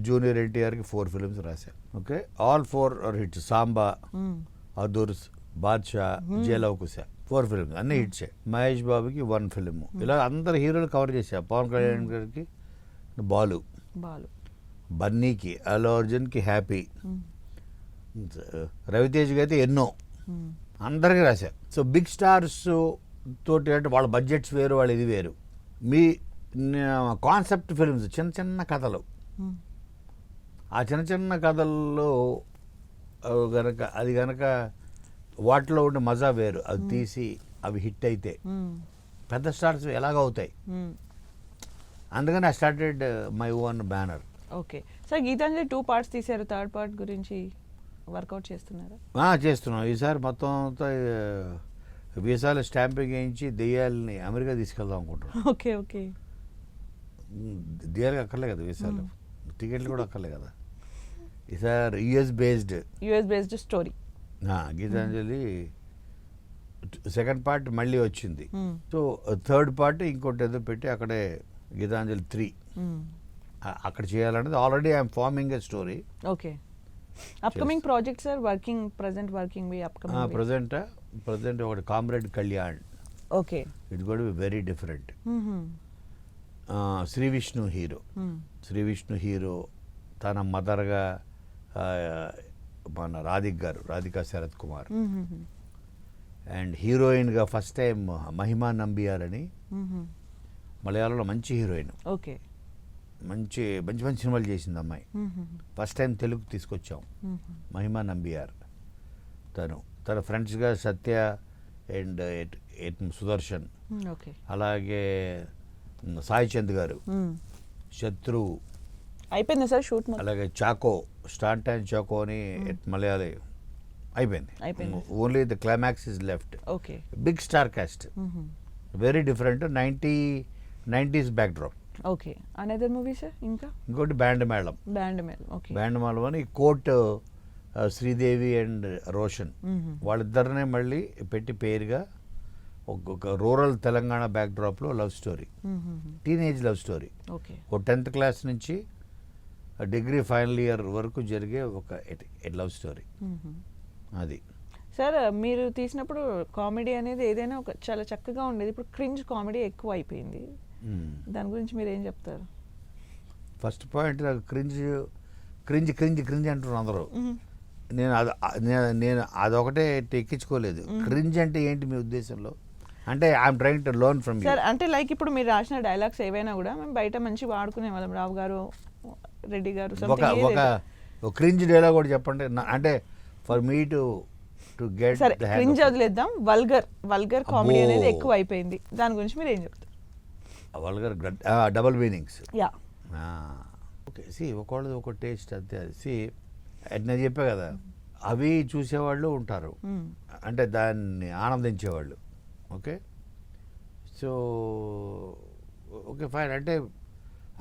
జూనియర్ ఎన్టీఆర్కి 4 films రాశాను. Okay, all 4 are hits. Samba, Adhurs, Baadshah, Jai Lava Kusa 4 films అన్నీ హిట్సే. మహేష్ బాబుకి 1 film. ఇలా అందరు హీరోలు కవర్ చేశా. పవన్ కళ్యాణ్ గారికి బాలు. బన్నీకి, అల్లు అర్జున్కి హ్యాపీ, మ్మ్. రవితేజ్కి అయితే ఎన్నో, మ్మ్. అందరికీ రాశా. సో బిగ్ స్టార్స్ తోటి అంటే వాళ్ళ బడ్జెట్స్ వేరు, వాళ్ళ ఇది వేరు. మీ కాన్సెప్ట్ ఫిల్మ్స్, చిన్న చిన్న కథలు, మ్మ్. ఆ చిన్న చిన్న కథల్లో గనక అది గనక వాటిలో ఉండే మజా వేరు. అది తీసి అవి హిట్ అయితే మ్మ్. పెద్ద స్టార్స్ ఎలాగవుతాయి. మ్మ్. అందుకని I started my own banner. Okay sir, Geethanjali 2 parts తీశారు. థర్డ్ పార్ట్ గురించి వర్కౌట్ చేస్తున్నారా? చేస్తున్నాం. ఈసారి మొత్తం అంతా వీసాలు స్టాంపింగ్ వేయించి దెయ్యాలని అమెరికా తీసుకెళ్దాం అనుకుంటున్నాం. Okay okay. దెయ్యాలకి అక్కర్లే కదా వీసాలు, టికెట్లు కూడా అక్కర్లే కదా. ఈసారి US based story. Geethanjali second part మళ్ళీ వచ్చింది. సో థర్డ్ పార్ట్ ఇంకోటి ఏదో పెట్టి అక్కడే గీతాంజలి 3 అక్కడ చేయాలనేది already I'm forming a story. Okay. Upcoming project sir, present working we upcoming. Present ఒకటి comrade Kalyan. Okay. It got be very different. Sri Vishnu hero తన మదర్గా మన రాధికా శరత్ కుమార్, అండ్ హీరోయిన్గా ఫస్ట్ టైం మహిమా నంబియార్ అని మలయాళంలో మంచి హీరోయిన్. ఓకే. మంచి సినిమాలు చేసింది అమ్మాయి. ఫస్ట్ టైం తెలుగు తీసుకొచ్చాం మహిమా నంబియార్. తన ఫ్రెండ్స్గా సత్య అండ్ సుదర్శన్, అలాగే సాయి చంద్ గారు, శత్రు అయిపోయింది సార్ షూట్. అలాగే చాకో, స్టాంట్ అండ్ చాకో అని మలయాళీ అయిపోయింది. Only the climax is left. Okay. Big star cast, very different, 90s backdrop. Okay. Another movie sir? ఇంకోటి band Melam. Okay. Band Melam అని కోర్ట్, శ్రీదేవి అండ్ రోషన్ వాళ్ళిద్దరినే మళ్ళీ పెట్టి పేరుగా ఒక రూరల్ తెలంగాణ బ్యాక్ డ్రాప్లో love story, teenage love story. Okay. ఒక 10th క్లాస్ నుంచి డిగ్రీ ఫైనల్ ఇయర్ వరకు జరిగే ఒక లవ్ స్టోరీ అది. సార్, మీరు తీసినప్పుడు కామెడీ అనేది ఏదైనా ఒక చాలా చక్కగా ఉండేది. ఇప్పుడు క్రింజ్ కామెడీ ఎక్కువ అయిపోయింది. దాని గురించి మీరు ఏం చెప్తారు? ఫస్ట్ పాయింట్, నాకు క్రింజ్ అంటున్నారు అందరూ. నేను అదొకటే ఎక్కించుకోలేదు. క్రింజ్ అంటే ఏంటి మీ ఉద్దేశంలో? అంటే I'm trying to learn from you. Sir, అంటే లైక్ ఇప్పుడు మీరు రాసిన డైలాగ్స్ ఏవైనా కూడా మేము బయట మంచి వాడుకునే వాళ్ళం. రావు గారు, రెడ్డి గారు, ఒక క్రింజ్ డైలాగ్ కూడా చెప్పండి. అంటే ఫర్ మీ టు గెట్. సరే, క్రింజ్ వదిలేద్దాం. వల్గర్ కామెడీ అనేది ఎక్కువ అయిపోయింది. దాని గురించి మీరు ఏం చెప్తారు? Vulgar double meanings. Yeah. Okay. ఒకళ్ళది ఒక టేస్ట్ అంతే. అది నేను చెప్పా కదా, అవి చూసేవాళ్ళు ఉంటారు, అంటే దాన్ని ఆనందించేవాళ్ళు. ఓకే. So okay fine. అంటే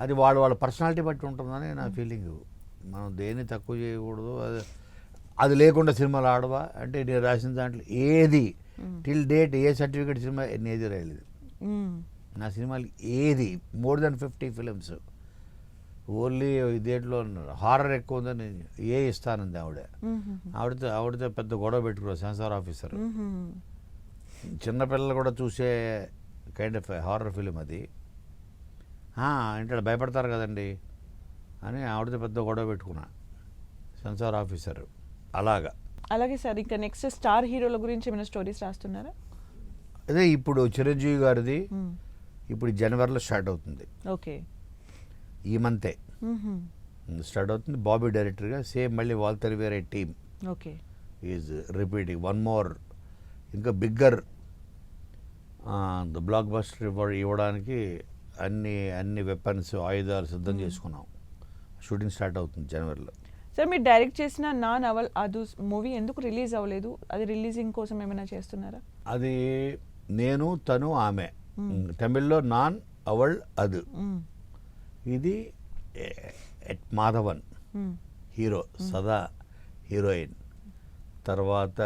అది వాళ్ళ పర్సనాలిటీ బట్టి ఉంటుందని నా ఫీలింగ్. మనం దేన్ని తక్కువ చేయకూడదు. అది లేకుండా సినిమాలు ఆడవా అంటే నేను రాసిన దాంట్లో ఏది టిల్ డేట్ ఏ సర్టిఫికేట్ సినిమా ఏది రాయలేదు నా సినిమాలు. ఏది మోర్ దెన్ 50 ఫిలిమ్స్. ఓన్లీ దేంట్లో హారర్ ఎక్కువ ఉందని ఇస్తానంది ఆవిడతో పెద్ద గొడవ పెట్టుకున్నారు సెన్సార్ ఆఫీసర్. చిన్నపిల్లలు కూడా చూసే కైండ్ ఆఫ్ హారర్ ఫిలిం అది. ఇంట్లో భయపడతారు కదండి అని ఆవిడతో పెద్ద గొడవ పెట్టుకున్నా సెన్సార్ ఆఫీసర్. అలాగే సార్, ఇంకా నెక్స్ట్ స్టార్ హీరోల గురించి ఏమైనా స్టోరీస్ రాస్తున్నారా? అదే ఇప్పుడు చిరంజీవి గారిది ఇప్పుడు జనవరిలో స్టార్ట్ అవుతుంది. ఓకే. ఈ మంతే స్టార్ట్ అవుతుంది. బాబీ డైరెక్టర్గా, సేమ్ మళ్ళీ వాల్తెర్ వేరే team. Okay. Is repeating one more, ఇంకా బిగ్గర్ బ్లాక్ బస్టర్ ఇవ్వడానికి అన్ని వెపన్స్, ఆయుధాలు సిద్ధం చేసుకున్నాం. షూటింగ్ స్టార్ట్ అవుతుంది జనవరిలో. సార్, మీరు డైరెక్ట్ చేసిన నా నవల్ అదు మూవీ ఎందుకు రిలీజ్ అవ్వలేదు? అది రిలీజింగ్ కోసం ఏమైనా చేస్తున్నారా? అది నేను, తను, ఆమె. తమిళ్లో నాన్ అవల్ అదు. ఇది మాధవన్ హీరో, సదా హీరోయిన్. తర్వాత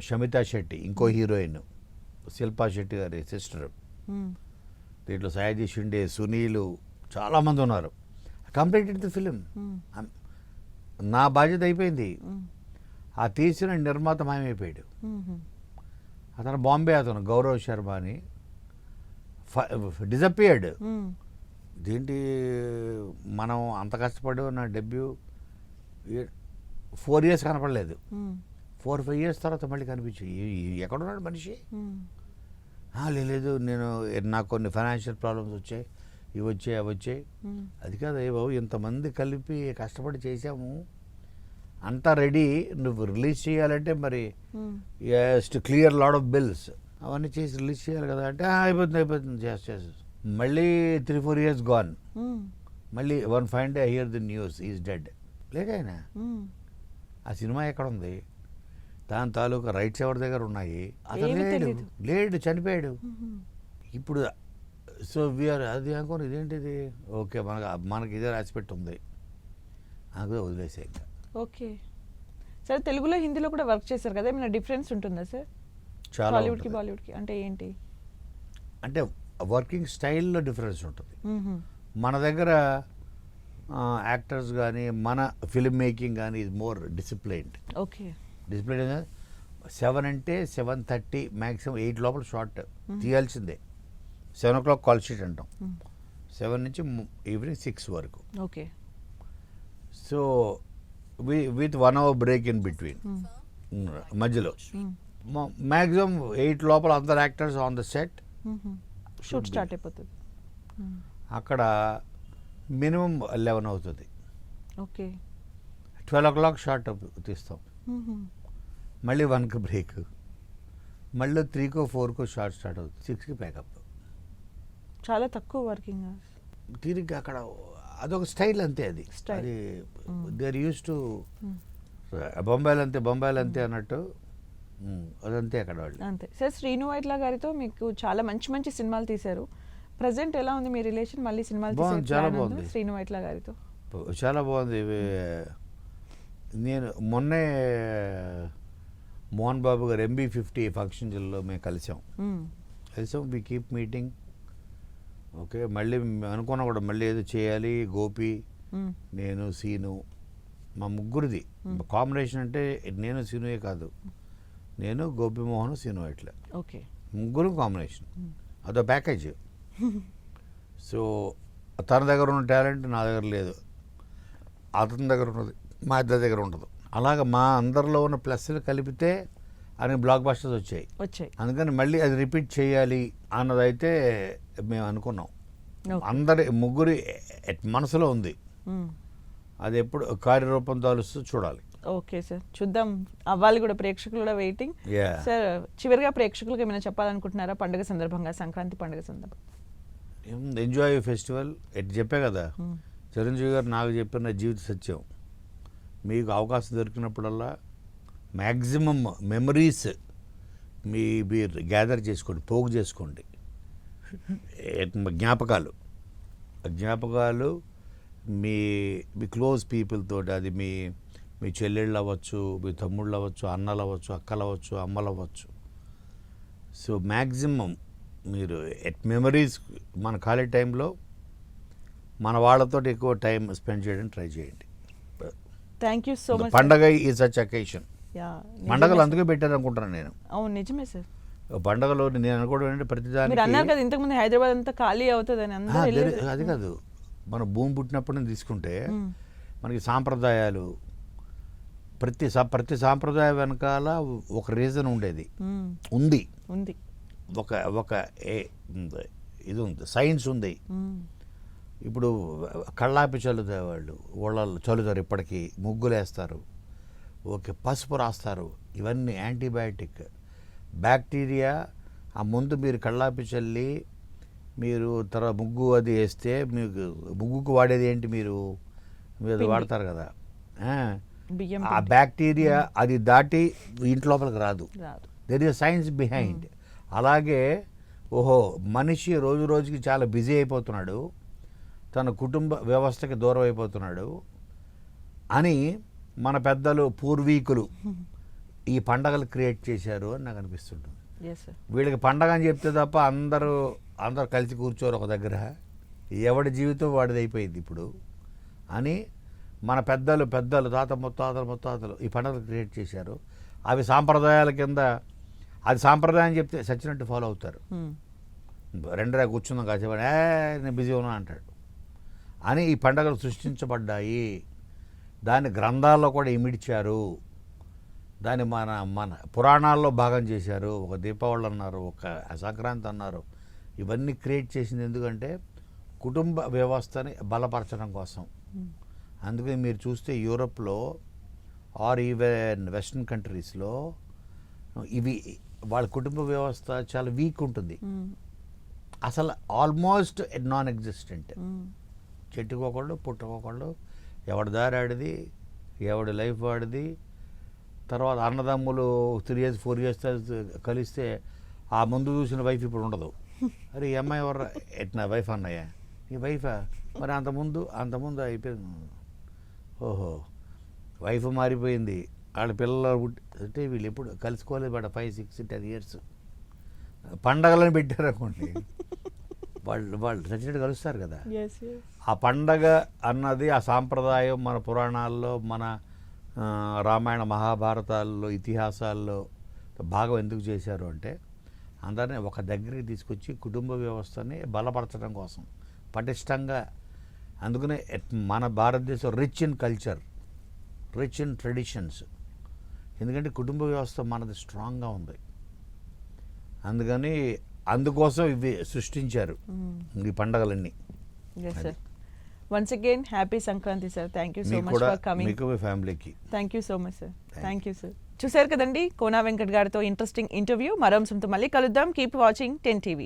షమితా శెట్టి ఇంకో హీరోయిన్, శిల్పా శెట్టి గారి సిస్టర్. దీంట్లో సాయాజీ షిండే, సునీలు, చాలామంది ఉన్నారు. Completed the film. నా బాధ్యత అయిపోయింది. ఆ తీసిన నిర్మాత మాయమైపోయాడు. అతను బాంబే, అతను గౌరవ్ శర్మ అని డిజపియర్డ్. ఇదేంటి మనం అంత కష్టపడి నా డెబ్యూ 4 years కనపడలేదు. 4-5 years తర్వాత మళ్ళీ కనిపించాయి. ఎక్కడున్నాడు మనిషి? లేదు నేను నాకు కొన్ని ఫైనాన్షియల్ ప్రాబ్లమ్స్ వచ్చాయి, ఇవి వచ్చాయి అవి వచ్చాయి. అది కాదు ఏ బాబు, ఇంతమంది కలిపి కష్టపడి చేసాము, అంతా రెడీ, నువ్వు రిలీజ్ చేయాలంటే మరి to clear lot of bills అవన్నీ చేసి రిలీజ్ చేయాలి కదా అంటే అయిపోతుంది చేసి మళ్ళీ 3-4 years గాన్. మళ్ళీ one fine day I hear the news is dead. లేకైనా ఆ సినిమా ఎక్కడ ఉంది, దాని తాలూకా రైట్స్ ఎవరి దగ్గర ఉన్నాయి, అతను లేడు చనిపోయాడు. ఇప్పుడు సో వీఆర్ అది అనుకోని ఇదేంటిది, ఓకే మనకి ఇదే రాసిపెట్టి ఉంది నాకు వదిలేసే ఇంకా. ఓకే సరే, తెలుగులో హిందీలో కూడా వర్క్ చేశారు కదా, ఏమైనా డిఫరెన్స్ ఉంటుందా సార్ చాలా హాలీవుడ్కి బాలీవుడ్కి? అంటే ఏంటి అంటే వర్కింగ్ స్టైల్లో డిఫరెన్స్ ఉంటుంది. మన దగ్గర యాక్టర్స్ కానీ మన ఫిల్మ్ మేకింగ్ కానీ ఇది మోర్ డిసిప్లైన్డ్. ఓకే డిసిప్లైన్ 7 అంటే 7:30 మ్యాక్సిమం 8 లోపల షార్ట్ తీయాల్సిందే. 7 o'clock కాల్ షీట్ అంటాం. 7 నుంచి ఈవినింగ్ 6 వరకు. Okay so with 1 hour break in between మధ్యలో. మ్యాక్సిమం 8 లోపల అందరు actors on the set, shoot start అయిపోతుంది. అక్కడ మినిమం 11 అవుతుంది. ఓకే 12 o'clock షార్ట్ తీస్తాం, మళ్ళీ 1కి బ్రేక్, మళ్ళీ 3కో 4కో షార్ట్ స్టార్ట్ అవుతుంది, 6కి ప్యాకప్. చాలా తక్కువ వర్కింగ్ తిరిగి అక్కడ అదొక స్టైల్ అంతే. అది Style. అది దే ఆర్ యూస్ టు బొంబాయిలు అంతే అన్నట్టు అదంతే అక్కడ వాళ్ళు. అంతే సార్. శ్రీను వైట్ల గారితో మీకు చాలా మంచి మంచి సినిమాలు తీశారు. ప్రజెంట్ ఎలా ఉంది మీ రిలేషన్? మళ్ళీ సినిమాలు బాగుంది, తీసే చాలా plan ఉందా బాగుంది. శ్రీను వైట్ల గారితో? చాలా బాగుంది. నేను మొన్నే మోహన్ బాబు గారు MB50 ఫంక్షన్లో మేము కలిసాం. We keep meeting. ఓకే మళ్ళీ అనుకున్నా కూడా మళ్ళీ ఏదో చేయాలి. గోపి, నేను, సీను, మా ముగ్గురిది కాంబినేషన్. అంటే నేను సీనుయే కాదు, నేను గోపి మోహన్ సీను ఇట్లా ఓకే ముగ్గురు కాంబినేషన్, అదో ప్యాకేజ్. సో తన దగ్గర ఉన్న టాలెంట్ నా దగ్గర లేదు, అతని దగ్గర ఉన్నది మా ఇద్దరి దగ్గర ఉండదు. అలాగ మా అందరిలో ఉన్న ప్లస్లు కలిపితే అని బ్లాక్ బస్టర్స్ వచ్చాయి. అందుకని మళ్ళీ అది రిపీట్ చేయాలి అన్నదైతే మేము అనుకున్నాం. అందరి ముగ్గురి మనసులో ఉంది. అది ఎప్పుడు కార్యరూపం దాలుస్తూ చూడాలి. ఓకే సార్, చూద్దాం. అవ్వాలి కూడా, ప్రేక్షకులు కూడా వెయిటింగ్. సార్ చివరిగా ప్రేక్షకులకు ఏమైనా చెప్పాలనుకుంటున్నారా పండుగ సందర్భంగా, సంక్రాంతి పండుగ సందర్భంగా? ఎంజాయ్ ఫెస్టివల్ ఎట్ చెప్పే కదా చిరంజీవి గారు నాకు చెప్పిన జీవిత సత్యం. మీకు అవకాశం దొరికినప్పుడల్లా మ్యాక్సిమం మెమరీస్ మీరు గ్యాదర్ చేసుకోండి, పోగు చేసుకోండి. జ్ఞాపకాలు మీ క్లోజ్ పీపుల్ తోటి, అది మీ చెల్లెళ్ళు అవ్వచ్చు, మీ తమ్ముళ్ళు అవ్వచ్చు, అన్నలు అవ్వచ్చు, అక్కలు అవ్వచ్చు, అమ్మలు అవ్వచ్చు. సో మ్యాక్సిమం మీరు మెమరీస్ మన ఖాళీ టైంలో మన వాళ్ళతో ఎక్కువ టైం స్పెండ్ చేయడానికి ట్రై చేయండి. Thank you so much. పండగ ఈ సచ్ అకేషన్. పండగలు అందుకే పెట్టారు అనుకుంటున్నాను నేను. అవును నిజమే సార్. పండగలో నేను అనుకోవడం ఏంటంటే ప్రతిదానికి అన్నారు కదా ఇంతకుముందు హైదరాబాద్ అంతా ఖాళీ అవుతుందని. అది కాదు, మన భూమి పుట్టినప్పటి నుంచి తీసుకుంటే మనకి సాంప్రదాయాలు, ప్రతి సాంప్రదాయం వెనకాల ఒక రీజన్ ఉండేది, ఉంది. ఒక ఇది ఉంది, సైన్స్ ఉంది. ఇప్పుడు కళ్ళాపి చల్లుతారు వాళ్ళు చల్లుతారు, ఇప్పటికీ ముగ్గులు వేస్తారు, ఓకే పసుపు రాస్తారు. ఇవన్నీ యాంటీబయాటిక్. బ్యాక్టీరియా ఆ ముందు మీరు కళ్ళాపి చల్లి మీరు తర్వాత ముగ్గు అది వేస్తే మీకు ముగ్గుకు వాడేది ఏంటి, మీరు వాడతారు కదా, ఆ బ్యాక్టీరియా అది దాటి ఇంటి లోపలికి రాదు. There is science behind. అలాగే ఓహో మనిషి రోజు రోజుకి చాలా బిజీ అయిపోతున్నాడు, తన కుటుంబ వ్యవస్థకి దూరం అయిపోతున్నాడు అని మన పెద్దలు పూర్వీకులు ఈ పండగలు క్రియేట్ చేశారు అని నాకు అనిపిస్తుంటుంది. వీళ్ళకి పండగ అని చెప్తే తప్ప అందరూ కలిసి కూర్చోరు ఒక దగ్గర, ఎవడి జీవితం వాడిది అయిపోయింది ఇప్పుడు అని మన పెద్దలు తాత ముత్తాతలు ఈ పండగలు క్రియేట్ చేశారు. అవి సాంప్రదాయాల కింద, అది సాంప్రదాయం చెప్తే సచ్చినట్టు ఫాలో అవుతారు. రెండురా కూర్చుందాం కాసేపు, నేను బిజీ ఉన్నా అంటాడు. అని ఈ పండగలు సృష్టించబడ్డాయి. దాన్ని గ్రంథాల్లో కూడా ఇమిడ్చారు. దాన్ని మన మన పురాణాల్లో భాగం చేశారు. ఒక దీపావళి అన్నారు, ఒక సంక్రాంతి అన్నారు. ఇవన్నీ క్రియేట్ చేసింది ఎందుకంటే కుటుంబ వ్యవస్థని బలపరచడం కోసం. అందుకని మీరు చూస్తే యూరోప్లో ఆర్ ఈవెన్ వెస్ట్రన్ కంట్రీస్లో ఇవి వాళ్ళ కుటుంబ వ్యవస్థ చాలా వీక్ ఉంటుంది. అసలు ఆల్మోస్ట్ నాన్ ఎగ్జిస్టెంట్. చెట్టుకోకళ్ళు పుట్టుకోకళ్ళు, ఎవడి దారి ఆడిది, ఎవడి లైఫ్ వాడిది. తర్వాత అన్నదమ్ములు 3 years 4 years కలిస్తే ఆ ముందు చూసిన వైఫ్ ఇప్పుడు ఉండదు. అరే ఈ అమ్మాయి ఎవరు ఎట్నా వైఫ్ అన్నయ్య, ఈ వైఫా మరి అంతకుముందు అయిపోయింది. ఓహో వైఫ్ మారిపోయింది, వాళ్ళ పిల్లలు అంటే వీళ్ళు ఎప్పుడు కలుసుకోలేదు బట్ 5, 6, 10 years. పండగలను పెట్టారనుకోండి, వాళ్ళు చచ్చినట్టు కలుస్తారు కదా. ఆ పండగ అన్నది ఆ సాంప్రదాయం మన పురాణాల్లో, మన రామాయణ మహాభారతాల్లో, ఇతిహాసాల్లో భాగం ఎందుకు చేశారు అంటే అందరినీ ఒక దగ్గరికి తీసుకొచ్చి కుటుంబ వ్యవస్థని బలపరచడం కోసం, పటిష్టంగా. అందుకనే మన భారతదేశం rich in culture, rich in traditions. ఎందుకంటే కుటుంబ వ్యవస్థ మనది స్ట్రాంగ్గా ఉంది. అందుకోసం ఇవి సృష్టించారు ఈ పండగలన్నీ. Once again happy Sankranti sir. Thank you so మీకు మచ్ కూడా, ఫర్ కమింగ్. మీకు మీ ఫ్యామిలీకి thank you so much sir. Thank you sir. చూశారు కదండి కోనా వెంకట్ గారితో ఇంట్రెస్టింగ్ ఇంటర్వ్యూ. మరో అంశంతో మళ్ళీ కలుద్దాం. Keep watching 10 TV.